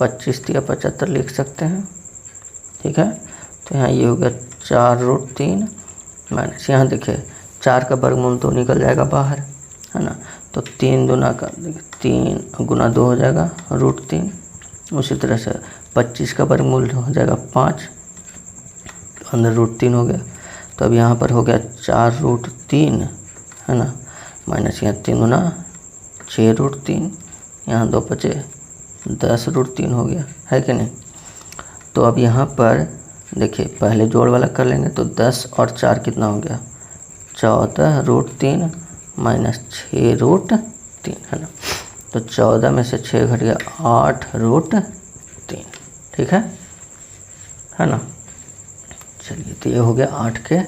Speaker 1: 25 तिया 75 लिख सकते हैं, ठीक है। तो यहाँ ये हो गया 4√3 माइनस, यहाँ देखिए 4 का वर्गमूल तो निकल जाएगा बाहर, है ना। तो 3 दूना का 3 गुना 2 हो जाएगा √3। उसी तरह से 25 का वर्गमूल हो जाएगा 5, अंदर √3 हो गया। तो अब यहाँ पर हो गया 4√3, है ना, माइनस यहाँ 3 गुना 6√3, यहाँ 2 बचे 10√3 हो गया, है कि नहीं। तो अब यहाँ पर देखिए पहले जोड़ वाला कर लेंगे तो 10 और 4 कितना हो गया 14√3 माइनस 6√3 है ना। तो 14 में से 6 घट गया 8√3, ठीक है ना। चलिए तो ये हो गया 8 के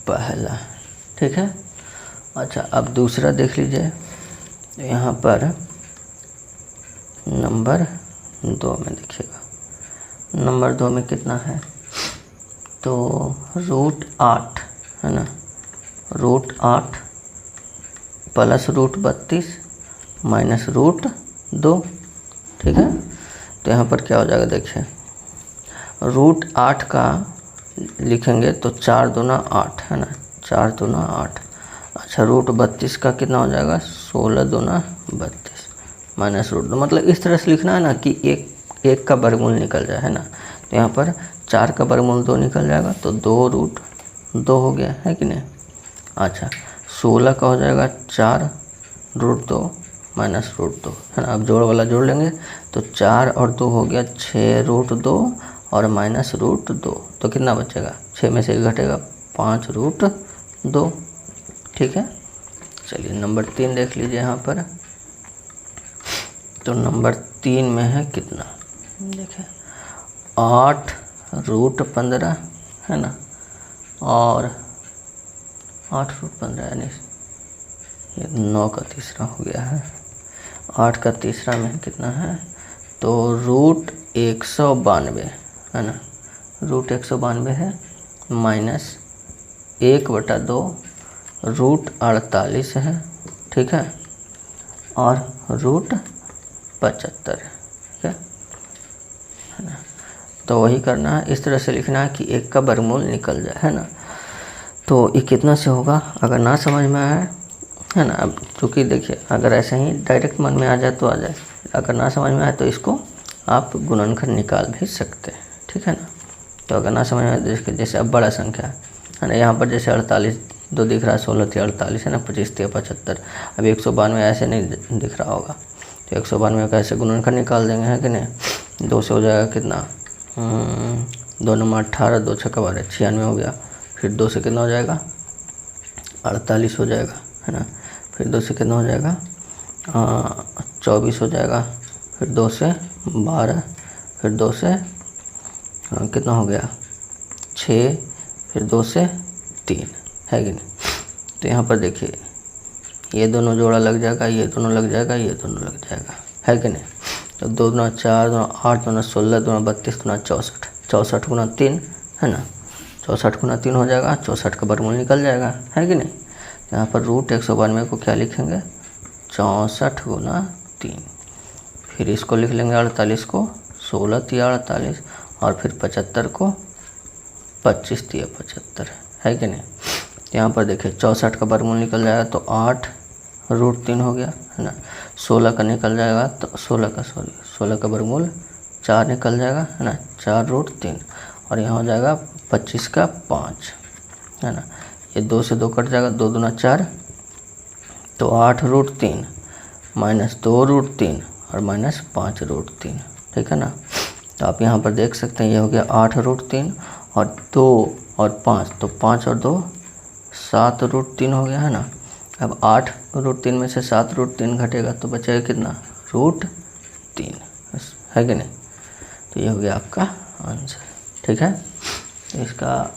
Speaker 1: पहला, ठीक है। अच्छा अब दूसरा देख लीजिए, यहाँ पर नंबर 2 में देखिएगा, नंबर 2 में कितना है तो √8 है ना, √8 प्लस √32 माइनस √2, ठीक है। तो यहाँ पर क्या हो जाएगा देखिए, √8 का लिखेंगे तो 4 दूना 8 है ना, 4 दूना 8। अच्छा √32 का कितना हो जाएगा 16 दूना 32 माइनस √2, मतलब इस तरह से लिखना है ना कि एक का वर्गमूल निकल जाए, है ना। तो यहाँ पर 4 का वर्गमूल 2 निकल जाएगा तो 2√2 हो गया, है कि नहीं। अच्छा 16 का हो जाएगा 4√2 माइनस √2, है ना। अब जोड़ वाला जोड़ लेंगे तो 4 और 2 हो गया 6√2 और माइनस √2, तो कितना बचेगा 6 में से 1 घटेगा 5√2, ठीक है। चलिए नंबर 3 देख लीजिए यहाँ पर, तो नंबर 3 में है कितना देखिए 8√15 है ना, और 8√15 यानी ये 9 का तीसरा हो गया है, 8 का तीसरा में कितना है तो √192 है ना, √192 है माइनस 1/2 √48 है, ठीक है, और √75 है ना। तो वही करना है, इस तरह से लिखना है कि 1 का वर्गमूल निकल जाए, है ना। तो ये कितना से होगा, अगर ना समझ में आए है ना, अब चूँकि देखिए अगर ऐसे ही डायरेक्ट मन में आ जाए तो आ जाए, अगर ना समझ में आए तो इसको आप गुणनखंड निकाल भी सकते हैं, ठीक है ना। तो अगर ना समझ में आए देखिए, जैसे अब बड़ा संख्या है ना, यहाँ पर जैसे 48 2 दिख रहा है, 16 × 48 है ना, 25 × 75। अब 192 ऐसे नहीं दिख रहा होगा, तो 192 का ऐसे गुणनखंड निकाल देंगे, है कि नहीं। 2 से हो जाएगा कितना 2 9 18, 2 6 12 96 हो गया। फिर 2 से कितना हो जाएगा 48 हो जाएगा, है ना। फिर 2 से कितना हो जाएगा 24 हो जाएगा। फिर 2 से 12, फिर 2 से कितना हो गया 6, फिर 2 से 3, है कि नहीं। तो यहाँ पर देखिए ये दोनों जोड़ा लग जाएगा, ये दोनों लग जाएगा, ये दोनों लग जाएगा, है कि नहीं। तो 2 दूना 4, 2 8, 2 16, 2 32, 2 64, 64 गुना 3 है ना, 64 गुना 3 हो जाएगा, 64 का वर्गमूल निकल जाएगा, है कि नहीं। यहाँ पर √192 को क्या लिखेंगे 64 गुना 3, फिर इसको लिख लेंगे 48 को 16 × 48, और फिर 75 को 25 × 75, है कि नहीं। यहाँ पर देखिए 64 का वर्गमूल निकल जाएगा तो 8√3 हो गया, है ना। 16 का निकल जाएगा तो 16 का वर्गमूल 4 निकल जाएगा, है ना, 4√3, और यहाँ हो जाएगा 25 का 5, है ना। ये 2 से 2 कट जाएगा, 2 दूना 4, तो 8√3 माइनस 2√3 और माइनस 5√3, ठीक है ना। तो आप यहाँ पर देख सकते हैं ये हो गया 8√3 और 2 और 5, तो 5 और 2 7√3 हो गया, है ना। अब 8√3 में से 7√3 घटेगा तो बचेगा कितना √3, है कि नहीं। तो ये हो गया आपका आंसर, ठीक है। तो इसका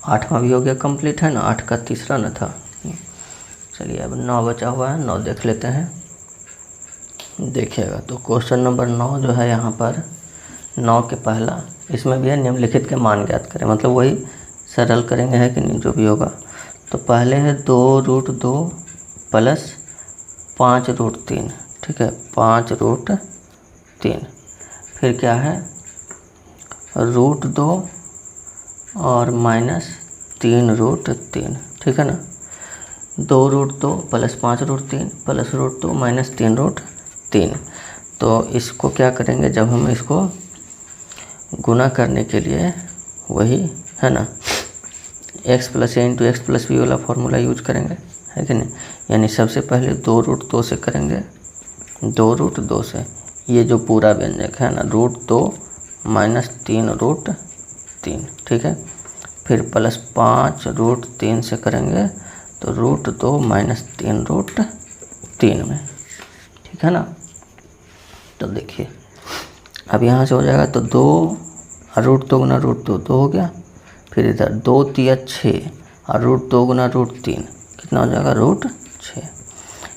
Speaker 1: 8वां भी हो गया कंप्लीट, है ना, 8 का तीसरा न था। चलिए अब 9 बचा हुआ है, 9 देख लेते हैं। देखिएगा तो क्वेश्चन नंबर 9 जो है यहाँ पर 9 के पहला, इसमें भी है निम्नलिखित के मान ज्ञात करें, मतलब वही सरल करेंगे, है कि नहीं, जो भी होगा। तो पहले है 2√2 प्लस 5√3, ठीक है, 5√3, फिर क्या है √2 और माइनस 3√3, ठीक है ना। 2√2 प्लस 5√3 प्लस √2 माइनस 3√3। तो इसको क्या करेंगे, जब हम इसको गुना करने के लिए वही है ना x + a × x + b वाला फॉर्मूला यूज करेंगे, है कि नहीं। यानी सबसे पहले 2√2 से करेंगे, 2√2 से ये जो पूरा व्यंजक है ना √2 माइनस 3√3, 3, ठीक है। फिर प्लस 5 रूट 3 से करेंगे तो रूट 2 माइनस 3 रूट 3 में, ठीक है ना। तो देखिए अब यहाँ से हो जाएगा तो 2 और रूट 2 गुना रूट 2 2 हो गया। फिर इधर 2 तिया 6 और रूट 2 गुना रूट 3 कितना हो जाएगा रूट 6।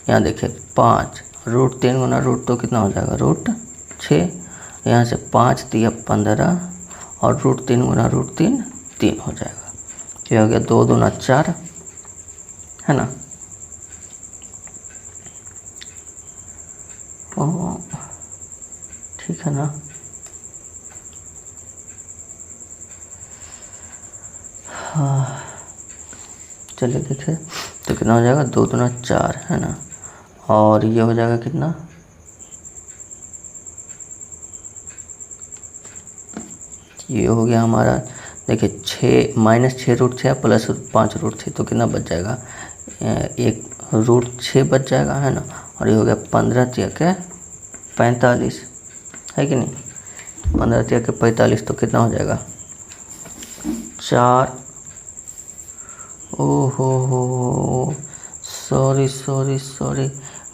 Speaker 1: यहाँ देखिए 5 रूट 3 गुना रूट 2 कितना हो जाएगा रूट 6। यहाँ से 5 तिया 15 और रूट 3 गुना रूट 3 3 हो जाएगा। ये हो गया 2 दूना 4, है ना। ठीक है ना। हाँ चलिए देखिए तो कितना हो जाएगा 2 दूना 4, है ना। और ये हो जाएगा कितना, ये हो गया हमारा देखिए 6 माइनस 6 रूट 6 प्लस 5 रूट 6 तो कितना बच जाएगा, एक रूट 6 बच जाएगा, है ना। और ये हो गया 15 तिया के 45, है कि नहीं। 15 तिया के 45 तो कितना हो जाएगा 4। ओहो सॉरी सॉरी सॉरी,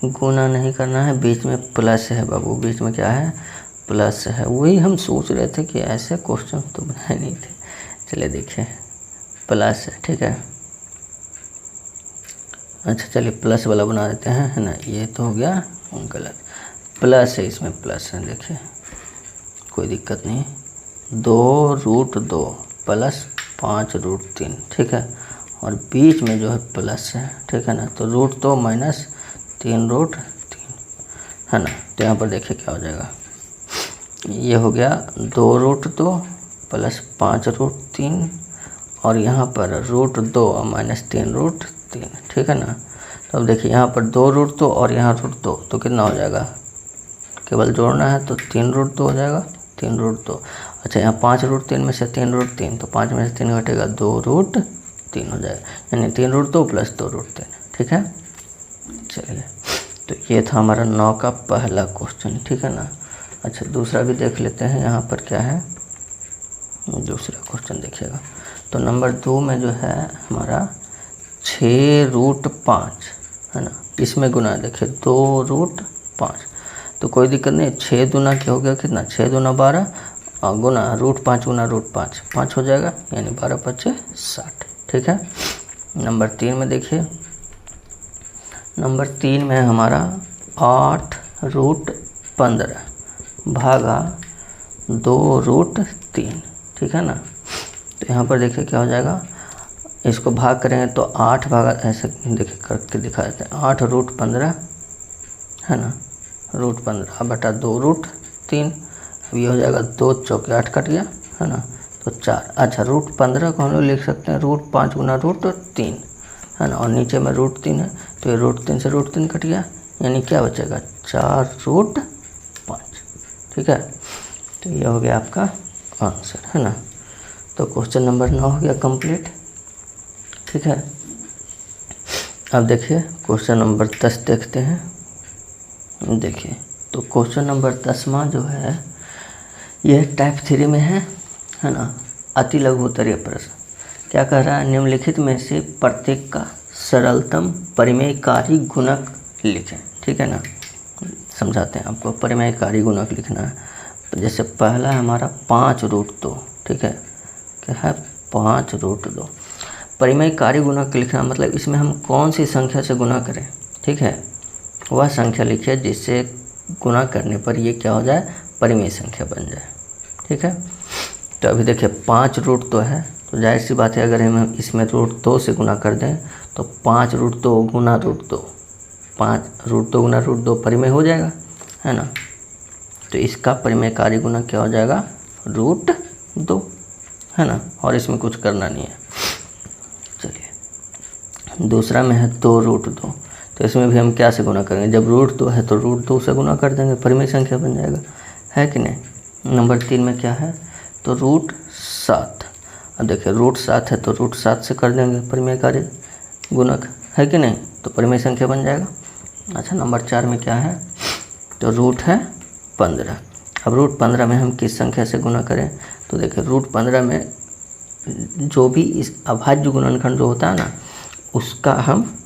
Speaker 1: गुना नहीं करना है, बीच में प्लस है बाबू, बीच में क्या है प्लस है। वही हम सोच रहे थे कि ऐसे क्वेश्चन तो बनाए नहीं थे। चलिए देखिए प्लस है, ठीक है। अच्छा चलिए प्लस वाला बना देते हैं, है ना। ये तो हो गया गलत, प्लस है, इसमें प्लस है, देखिए कोई दिक्कत नहीं। 2 रूट 2 प्लस 5 रूट 3, ठीक है। और बीच में जो है प्लस है, ठीक है ना। तो रूट 2 माइनस 3 रूट 3, है ना। तो यहाँ पर देखिए क्या हो जाएगा, ये हो गया 2 रूट 2 प्लस 5 रूट 3 और यहाँ पर रूट 2 माइनस 3 रूट 3, ठीक है ना। तो अब देखिए यहाँ पर 2 रूट 2 और यहाँ रूट 2 तो कितना हो जाएगा, केवल जोड़ना है तो 3 रूट 2 हो जाएगा, 3 रूट 2। अच्छा यहाँ 5 रूट 3 में से 3 रूट 3 तो 5 में से 3 घटेगा 2 रूट 3 हो जाएगा, यानी 3 रूट 2 प्लस 2 रूट 3, ठीक है। चलिए तो ये था हमारा 9 का पहला क्वेश्चन, ठीक है ना। अच्छा दूसरा भी देख लेते हैं, यहाँ पर क्या है दूसरा क्वेश्चन देखिएगा। तो नंबर 2 में जो है हमारा 6 रूट 5, है ना। इसमें गुना देखिए 2 रूट 5 तो कोई दिक्कत नहीं, 6 दूना क्या हो गया कितना 6 दूना 12 और गुना रूट 5 गुना रूट 5 5 हो जाएगा, यानी 12 5 60, ठीक है। नंबर 3 में देखिए, नंबर 3 में हमारा 8 रूट 15 भागा 2 रूट 3, ठीक है ना। तो यहाँ पर देखिए क्या हो जाएगा, इसको भाग करेंगे तो 8 भागा ऐसे देखिए करके दिखा देते हैं, 8 रूट 15, है ना, रूट 15 बटा 2 रूट 3। अब ये हो जाएगा 2 चौके 8 कट गया, है ना, तो 4। अच्छा रूट 15 को हम लोग लिख सकते हैं रूट 5 गुना रूट 3, है ना। और नीचे में रूट 3 है तो ये रूट 3 से रूट 3 कट गया, यानी क्या बचेगा 4 रूट 5, ठीक है। तो ये हो गया आपका आंसर, है ना। तो क्वेश्चन नंबर 9 हो गया कंप्लीट, ठीक है। अब देखिए क्वेश्चन नंबर 10 देखते हैं। देखिए तो क्वेश्चन नंबर 10वां जो है यह टाइप 3 में है ना। अति लघु उत्तरीय प्रश्न क्या कह रहा है, निम्नलिखित में से प्रत्येक का सरलतम परिमेयकारी गुणक लिखें, ठीक है ना। समझाते हैं आपको, परिमेयकारी गुणक लिखना है। तो जैसे पहला है हमारा 5 रूट 2, ठीक है, क्या है 5 रूट 2। परिमेयकारी गुणक लिखना मतलब इसमें हम कौन सी संख्या से गुणा करें, ठीक है, वह संख्या लिखिए जिससे गुणा करने पर ये क्या हो जाए परिमेय संख्या बन जाए, ठीक है। तो अभी देखिए 5 रूट 2 है तो जाहिर सी बात है अगर हम इसमें रूट 2 से गुणा कर दें तो 5 रूट 2 गुना रूट 2, 5 रूट 2 गुना रूट 2 परिमेय हो जाएगा, है ना। तो इसका परिमेयकारी गुणक क्या हो जाएगा रूट 2, है ना। और इसमें कुछ करना नहीं है। चलिए दूसरा में है 2 रूट 2, तो इसमें भी हम क्या से गुणा करेंगे, जब रूट 2 है तो रूट 2 से गुणा कर देंगे, परिमेय संख्या बन जाएगा, है कि नहीं। नंबर 3 में क्या है तो रूट 7। अब देखिए रूट 7 है तो रूट 7 से कर देंगे परिमेयकारी गुणक, है कि नहीं, तो परिमेय संख्या बन जाएगा। अच्छा नंबर 4 में क्या है तो रूट है 15। अब रूट 15 में हम किस संख्या से गुणा करें, तो देखिए रूट 15 में जो भी इस अभाज्य गुणनखंड जो होता है ना, उसका हम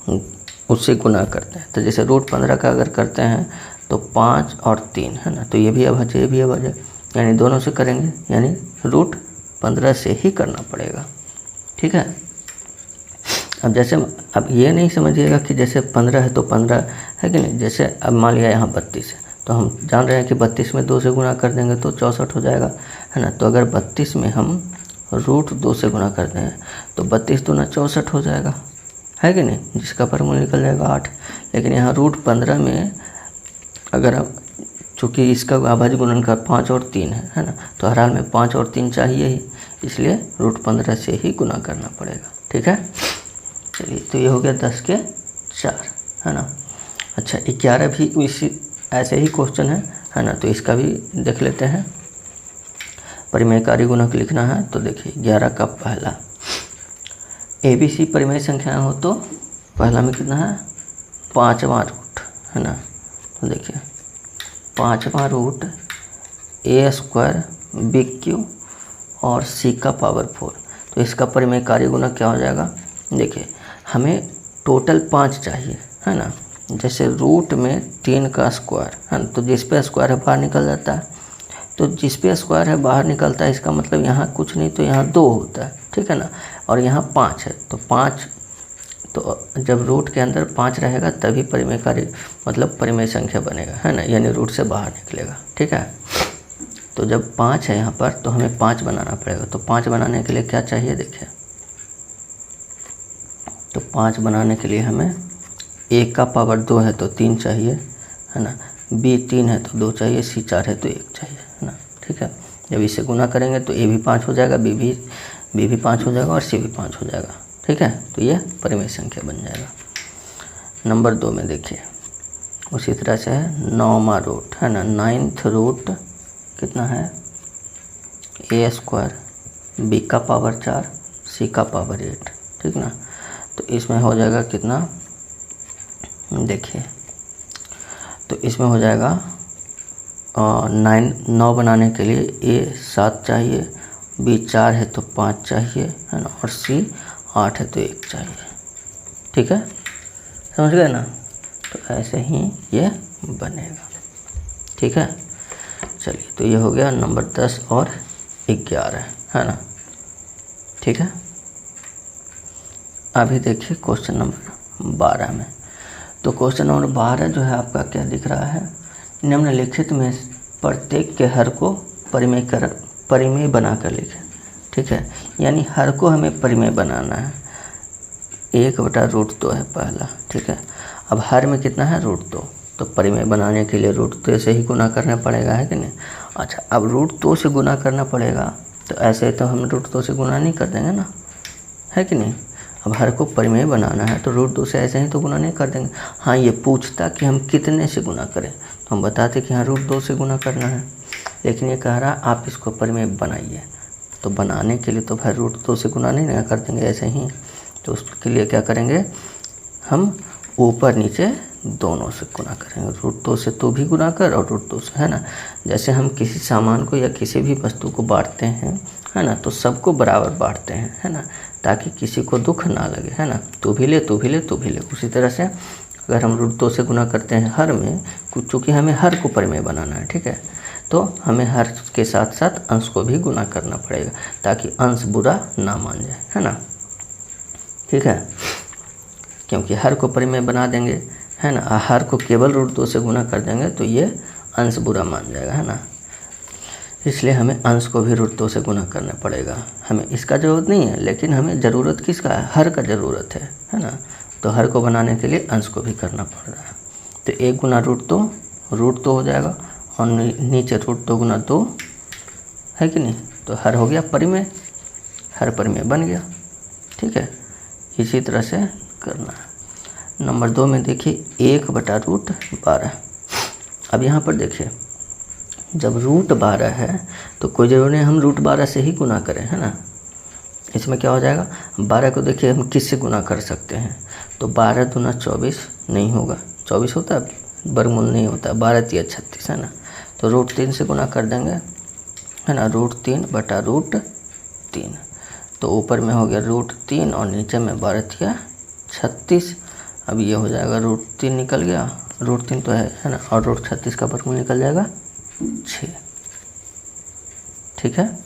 Speaker 1: उससे गुना करते हैं। तो जैसे √15 का अगर करते हैं तो 5 और 3 है ना, तो ये भी अभाज्य, ये भी अभाज्य, यानी दोनों से करेंगे, यानी √15 से ही करना पड़ेगा। ठीक है। अब जैसे अब ये नहीं समझिएगा कि जैसे 15 है तो 15 है कि नहीं। जैसे अब मान लिया यहाँ 32 है, तो हम जान रहे हैं कि 32 में 2 से गुना कर देंगे तो 64 हो जाएगा, है ना। तो अगर 32 में हम √2 से गुना करते हैं तो 32 दूना 64 हो जाएगा, है कि नहीं, जिसका वर्गमूल निकल जाएगा 8। लेकिन यहाँ √15 में अगर आप, चूँकि इसका अभाज्य गुणनखंड 5 और 3 है ना, तो हर हाल में 5 और 3 चाहिए ही, इसलिए √15 से ही गुना करना पड़ेगा। ठीक है। चलिए, तो ये हो गया 10 के 4, है ना। अच्छा, 11 भी इसी ऐसे ही क्वेश्चन है ना, तो इसका भी देख लेते हैं। परिमेयकारी गुणक लिखना है तो देखिए 11 का पहला, ABC परिमेय संख्या हो तो पहला में कितना है, 5वां रूट, है ना। तो देखिए 5वां रूट A² BQ और C का पावर 4, तो इसका परिमेयकारी गुणक क्या हो जाएगा। देखिए हमें टोटल 5 चाहिए, है ना। जैसे रूट में 3 का स्क्वायर है ना, तो जिस पे स्क्वायर है बाहर निकल जाता है, तो जिस पे स्क्वायर है बाहर निकलता है, इसका मतलब यहाँ कुछ नहीं तो यहाँ 2 होता है। ठीक है ना। और यहाँ 5 है, तो 5, तो जब रूट के अंदर 5 रहेगा तभी परिमेयकारी मतलब परिमेय संख्या बनेगा, है ना, यानी रूट से बाहर निकलेगा। ठीक है। तो जब 5 है यहाँ पर तो हमें 5 बनाना पड़ेगा। तो 5 बनाने के लिए क्या चाहिए, देखिए, तो 5 बनाने के लिए हमें A का पावर 2 है तो 3 चाहिए, है ना, B 3 है तो 2 चाहिए, C 4 है तो 1 चाहिए, है ना। ठीक है। जब इसे गुना करेंगे तो A भी 5 हो जाएगा, B भी 5 हो जाएगा और C भी 5 हो जाएगा। ठीक है। तो यह परिमेय संख्या बन जाएगा। नंबर 2 में देखिए उसी तरह से है 9वां रूट, है ना, 9th रूट कितना है, A² B का पावर 4 C का पावर 8। ठीक ना। तो इसमें हो जाएगा कितना, देखिए, तो इसमें हो जाएगा 9 बनाने के लिए A 7 चाहिए, B 4 है तो 5 चाहिए, है ना, और C 8 है तो 1 चाहिए। ठीक है, समझ गए ना। तो ऐसे ही ये बनेगा। ठीक है। चलिए, तो ये हो गया नंबर 10 और 11, है ना। ठीक है। अभी देखिए क्वेश्चन नंबर 12 में। तो क्वेश्चन नंबर 12 जो है आपका क्या दिख रहा है, निम्नलिखित में प्रत्येक के हर को परिमेय बनाकर लिखें। ठीक है, यानी हर को हमें परिमेय बनाना है। 1/√2 है पहला। ठीक है। अब हर में कितना है, √2, तो परिमेय बनाने के लिए √2 से ही गुना करना पड़ेगा, है कि नहीं। अच्छा, अब √2 से गुना करना पड़ेगा, तो ऐसे तो हम √2 से गुना नहीं कर देंगे ना, है कि नहीं। अब हर को परिमेय बनाना है तो √2 से ऐसे ही तो गुना नहीं कर देंगे। हाँ, ये पूछता कि हम कितने से गुना करें, तो हम बताते कि हाँ √2 से गुना करना है, लेकिन ये कह रहा आप इसको परिमेय बनाइए। तो बनाने के लिए तो फिर √2 से गुना नहीं ना कर देंगे ऐसे ही, तो उसके लिए क्या करेंगे, हम ऊपर नीचे दोनों से गुना करेंगे। √2 से तो भी गुना कर और √2 से, है ना। जैसे हम किसी सामान को या किसी भी वस्तु को बांटते हैं, है ना, तो सबको बराबर बांटते हैं, है ना, ताकि किसी को दुख ना लगे, है ना। तू भी ले, तू भी ले, तू भी ले। उसी तरह से अगर हम √2 से गुना करते हैं हर में, चूँकि हमें हर को परिमेय बनाना है, ठीक है, तो हमें हर के साथ साथ अंश को भी गुना करना पड़ेगा, ताकि अंश बुरा ना मान जाए, है ना। ठीक है, क्योंकि हर को परिमेय बना देंगे, है ना, हर को केवल √2 से गुना कर देंगे तो ये अंश बुरा मान जाएगा, है ना। इसलिए हमें अंश को भी √2 से गुना करना पड़ेगा। हमें इसका ज़रूरत नहीं है, लेकिन हमें ज़रूरत किसका है, हर का ज़रूरत है ना। तो हर को बनाने के लिए अंश को भी करना पड़ रहा है। तो 1 गुना √2 हो जाएगा, और नीचे √2 गुना 2, है कि नहीं। तो हर हो गया परिमेय, हर परिमेय बन गया। ठीक है, इसी तरह से करना है। नंबर 2 में देखिए 1/√12। अब यहाँ पर देखिए, जब √12 है तो कोई ज़रूरी नहीं हम √12 से ही गुना करें, है ना। इसमें क्या हो जाएगा, 12 को देखिए हम किससे गुना कर सकते हैं, तो 12 दूना 24 नहीं होगा, 24 होता है, वर्गमूल नहीं होता, 12 3 36, है ना। तो √3 से गुना कर देंगे, है ना, √3/√3। तो ऊपर में हो गया √3 और नीचे में 12 36। अब ये हो जाएगा √3 निकल गया, √3 तो है ना, और √36 का वर्गमूल निकल जाएगा 6। ठीक है,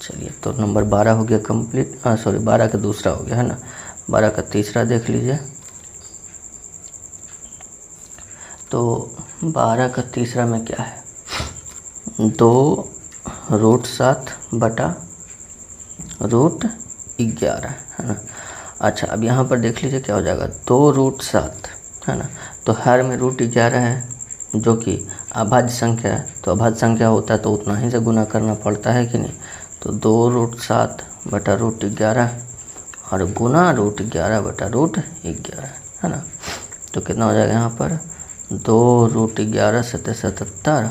Speaker 1: चलिए तो नंबर 12 हो गया कंप्लीट। 12 का दूसरा हो गया है ना। 12 का तीसरा देख लीजिए। तो 12 का तीसरा में क्या है, 2√7 बटा √11 है ना। अच्छा, अब यहाँ पर देख लीजिए क्या हो जाएगा, 2√7 है ना, तो हर में √11 है जो कि अभाज्य संख्या है, तो अभाज्य संख्या होता है तो उतना ही से गुना करना पड़ता है कि नहीं। तो 2√7 बटा √11 और गुना √11 बटा √11 है ना। तो कितना हो जाएगा यहाँ पर, 2√11 7 77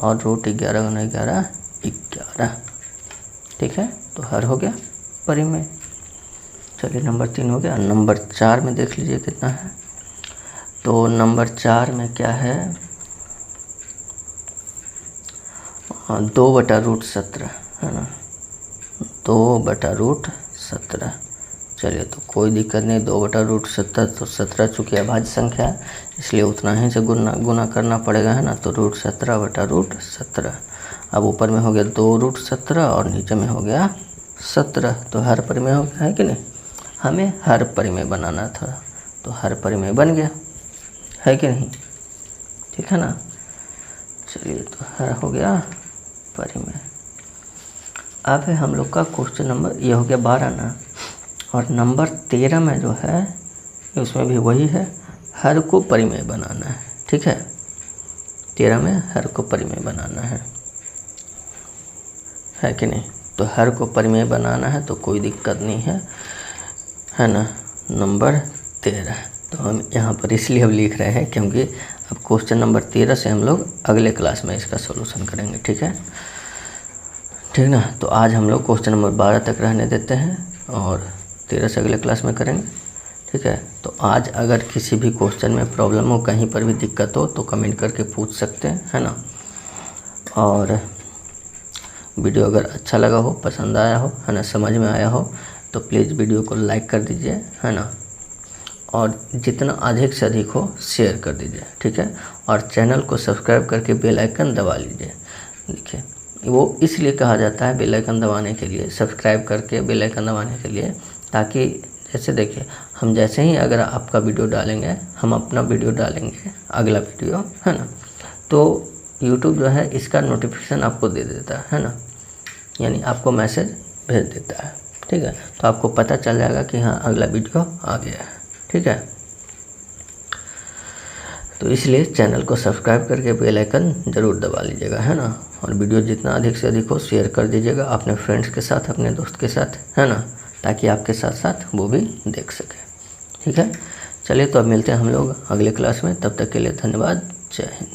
Speaker 1: और √11 गुना 11 11। ठीक है, तो हर हो गया परिमेय। चलिए नंबर 3 हो गया। नंबर 4 में देख लीजिए कितना है। तो नंबर 4 में क्या है, 2/√17 है ना, 2/√17। चलिए तो कोई दिक्कत नहीं, 2/√17 तो 17 चूँकि अभाज्य संख्या है इसलिए उतना ही से गुना करना पड़ेगा है ना। तो √17/√17। अब ऊपर में हो गया 2√17 और नीचे में हो गया 17, तो हर परिमेय हो गया है कि नहीं। हमें हर परिमेय बनाना था तो हर परिमेय बन गया है कि नहीं, ठीक है ना। चलिए तो हर हो गया परिमेय। अब है हम लोग का क्वेश्चन नंबर, ये हो गया 12 ना, और नंबर 13 में जो है उसमें भी वही है, हर को परिमेय बनाना है। ठीक है, 13 में हर को परिमेय बनाना है कि नहीं। तो हर को परिमेय बनाना है तो कोई दिक्कत नहीं है ना। नंबर 13 तो हम यहाँ पर इसलिए अब लिख रहे हैं क्योंकि अब क्वेश्चन नंबर 13 से हम लोग अगले क्लास में इसका सॉल्यूशन करेंगे। ठीक है, ठीक ना। तो आज हम लोग क्वेश्चन नंबर 12 तक रहने देते हैं और 13 से अगले क्लास में करेंगे। ठीक है, तो आज अगर किसी भी क्वेश्चन में प्रॉब्लम हो, कहीं पर भी दिक्कत हो तो कमेंट करके पूछ सकते हैं, है ना। और वीडियो अगर अच्छा लगा हो, पसंद आया हो, है ना, समझ में आया हो तो प्लीज़ वीडियो को लाइक कर दीजिए, है ना, और जितना अधिक से अधिक हो शेयर कर दीजिए। ठीक है, और चैनल को सब्सक्राइब करके बेल आइकन दबा लीजिए। देखिए वो इसलिए कहा जाता है बेल आइकन दबाने के लिए, सब्सक्राइब करके बेल आइकन दबाने के लिए, ताकि जैसे देखिए हम जैसे ही अगर आपका वीडियो डालेंगे, हम अपना वीडियो डालेंगे अगला वीडियो, है ना, तो यूट्यूब जो है इसका नोटिफिकेशन आपको दे देता है ना, यानी आपको मैसेज भेज देता है। ठीक है, तो आपको पता चल जाएगा कि हाँ अगला वीडियो आ गया है। ठीक है, तो इसलिए चैनल को सब्सक्राइब करके बेल आइकन ज़रूर दबा लीजिएगा, है ना, और वीडियो जितना अधिक से अधिक हो शेयर कर दीजिएगा अपने फ्रेंड्स के साथ, अपने दोस्त के साथ, है ना, ताकि आपके साथ साथ वो भी देख सके। ठीक है, चलिए तो अब मिलते हैं हम लोग अगले क्लास में, तब तक के लिए धन्यवाद, जय हिंद।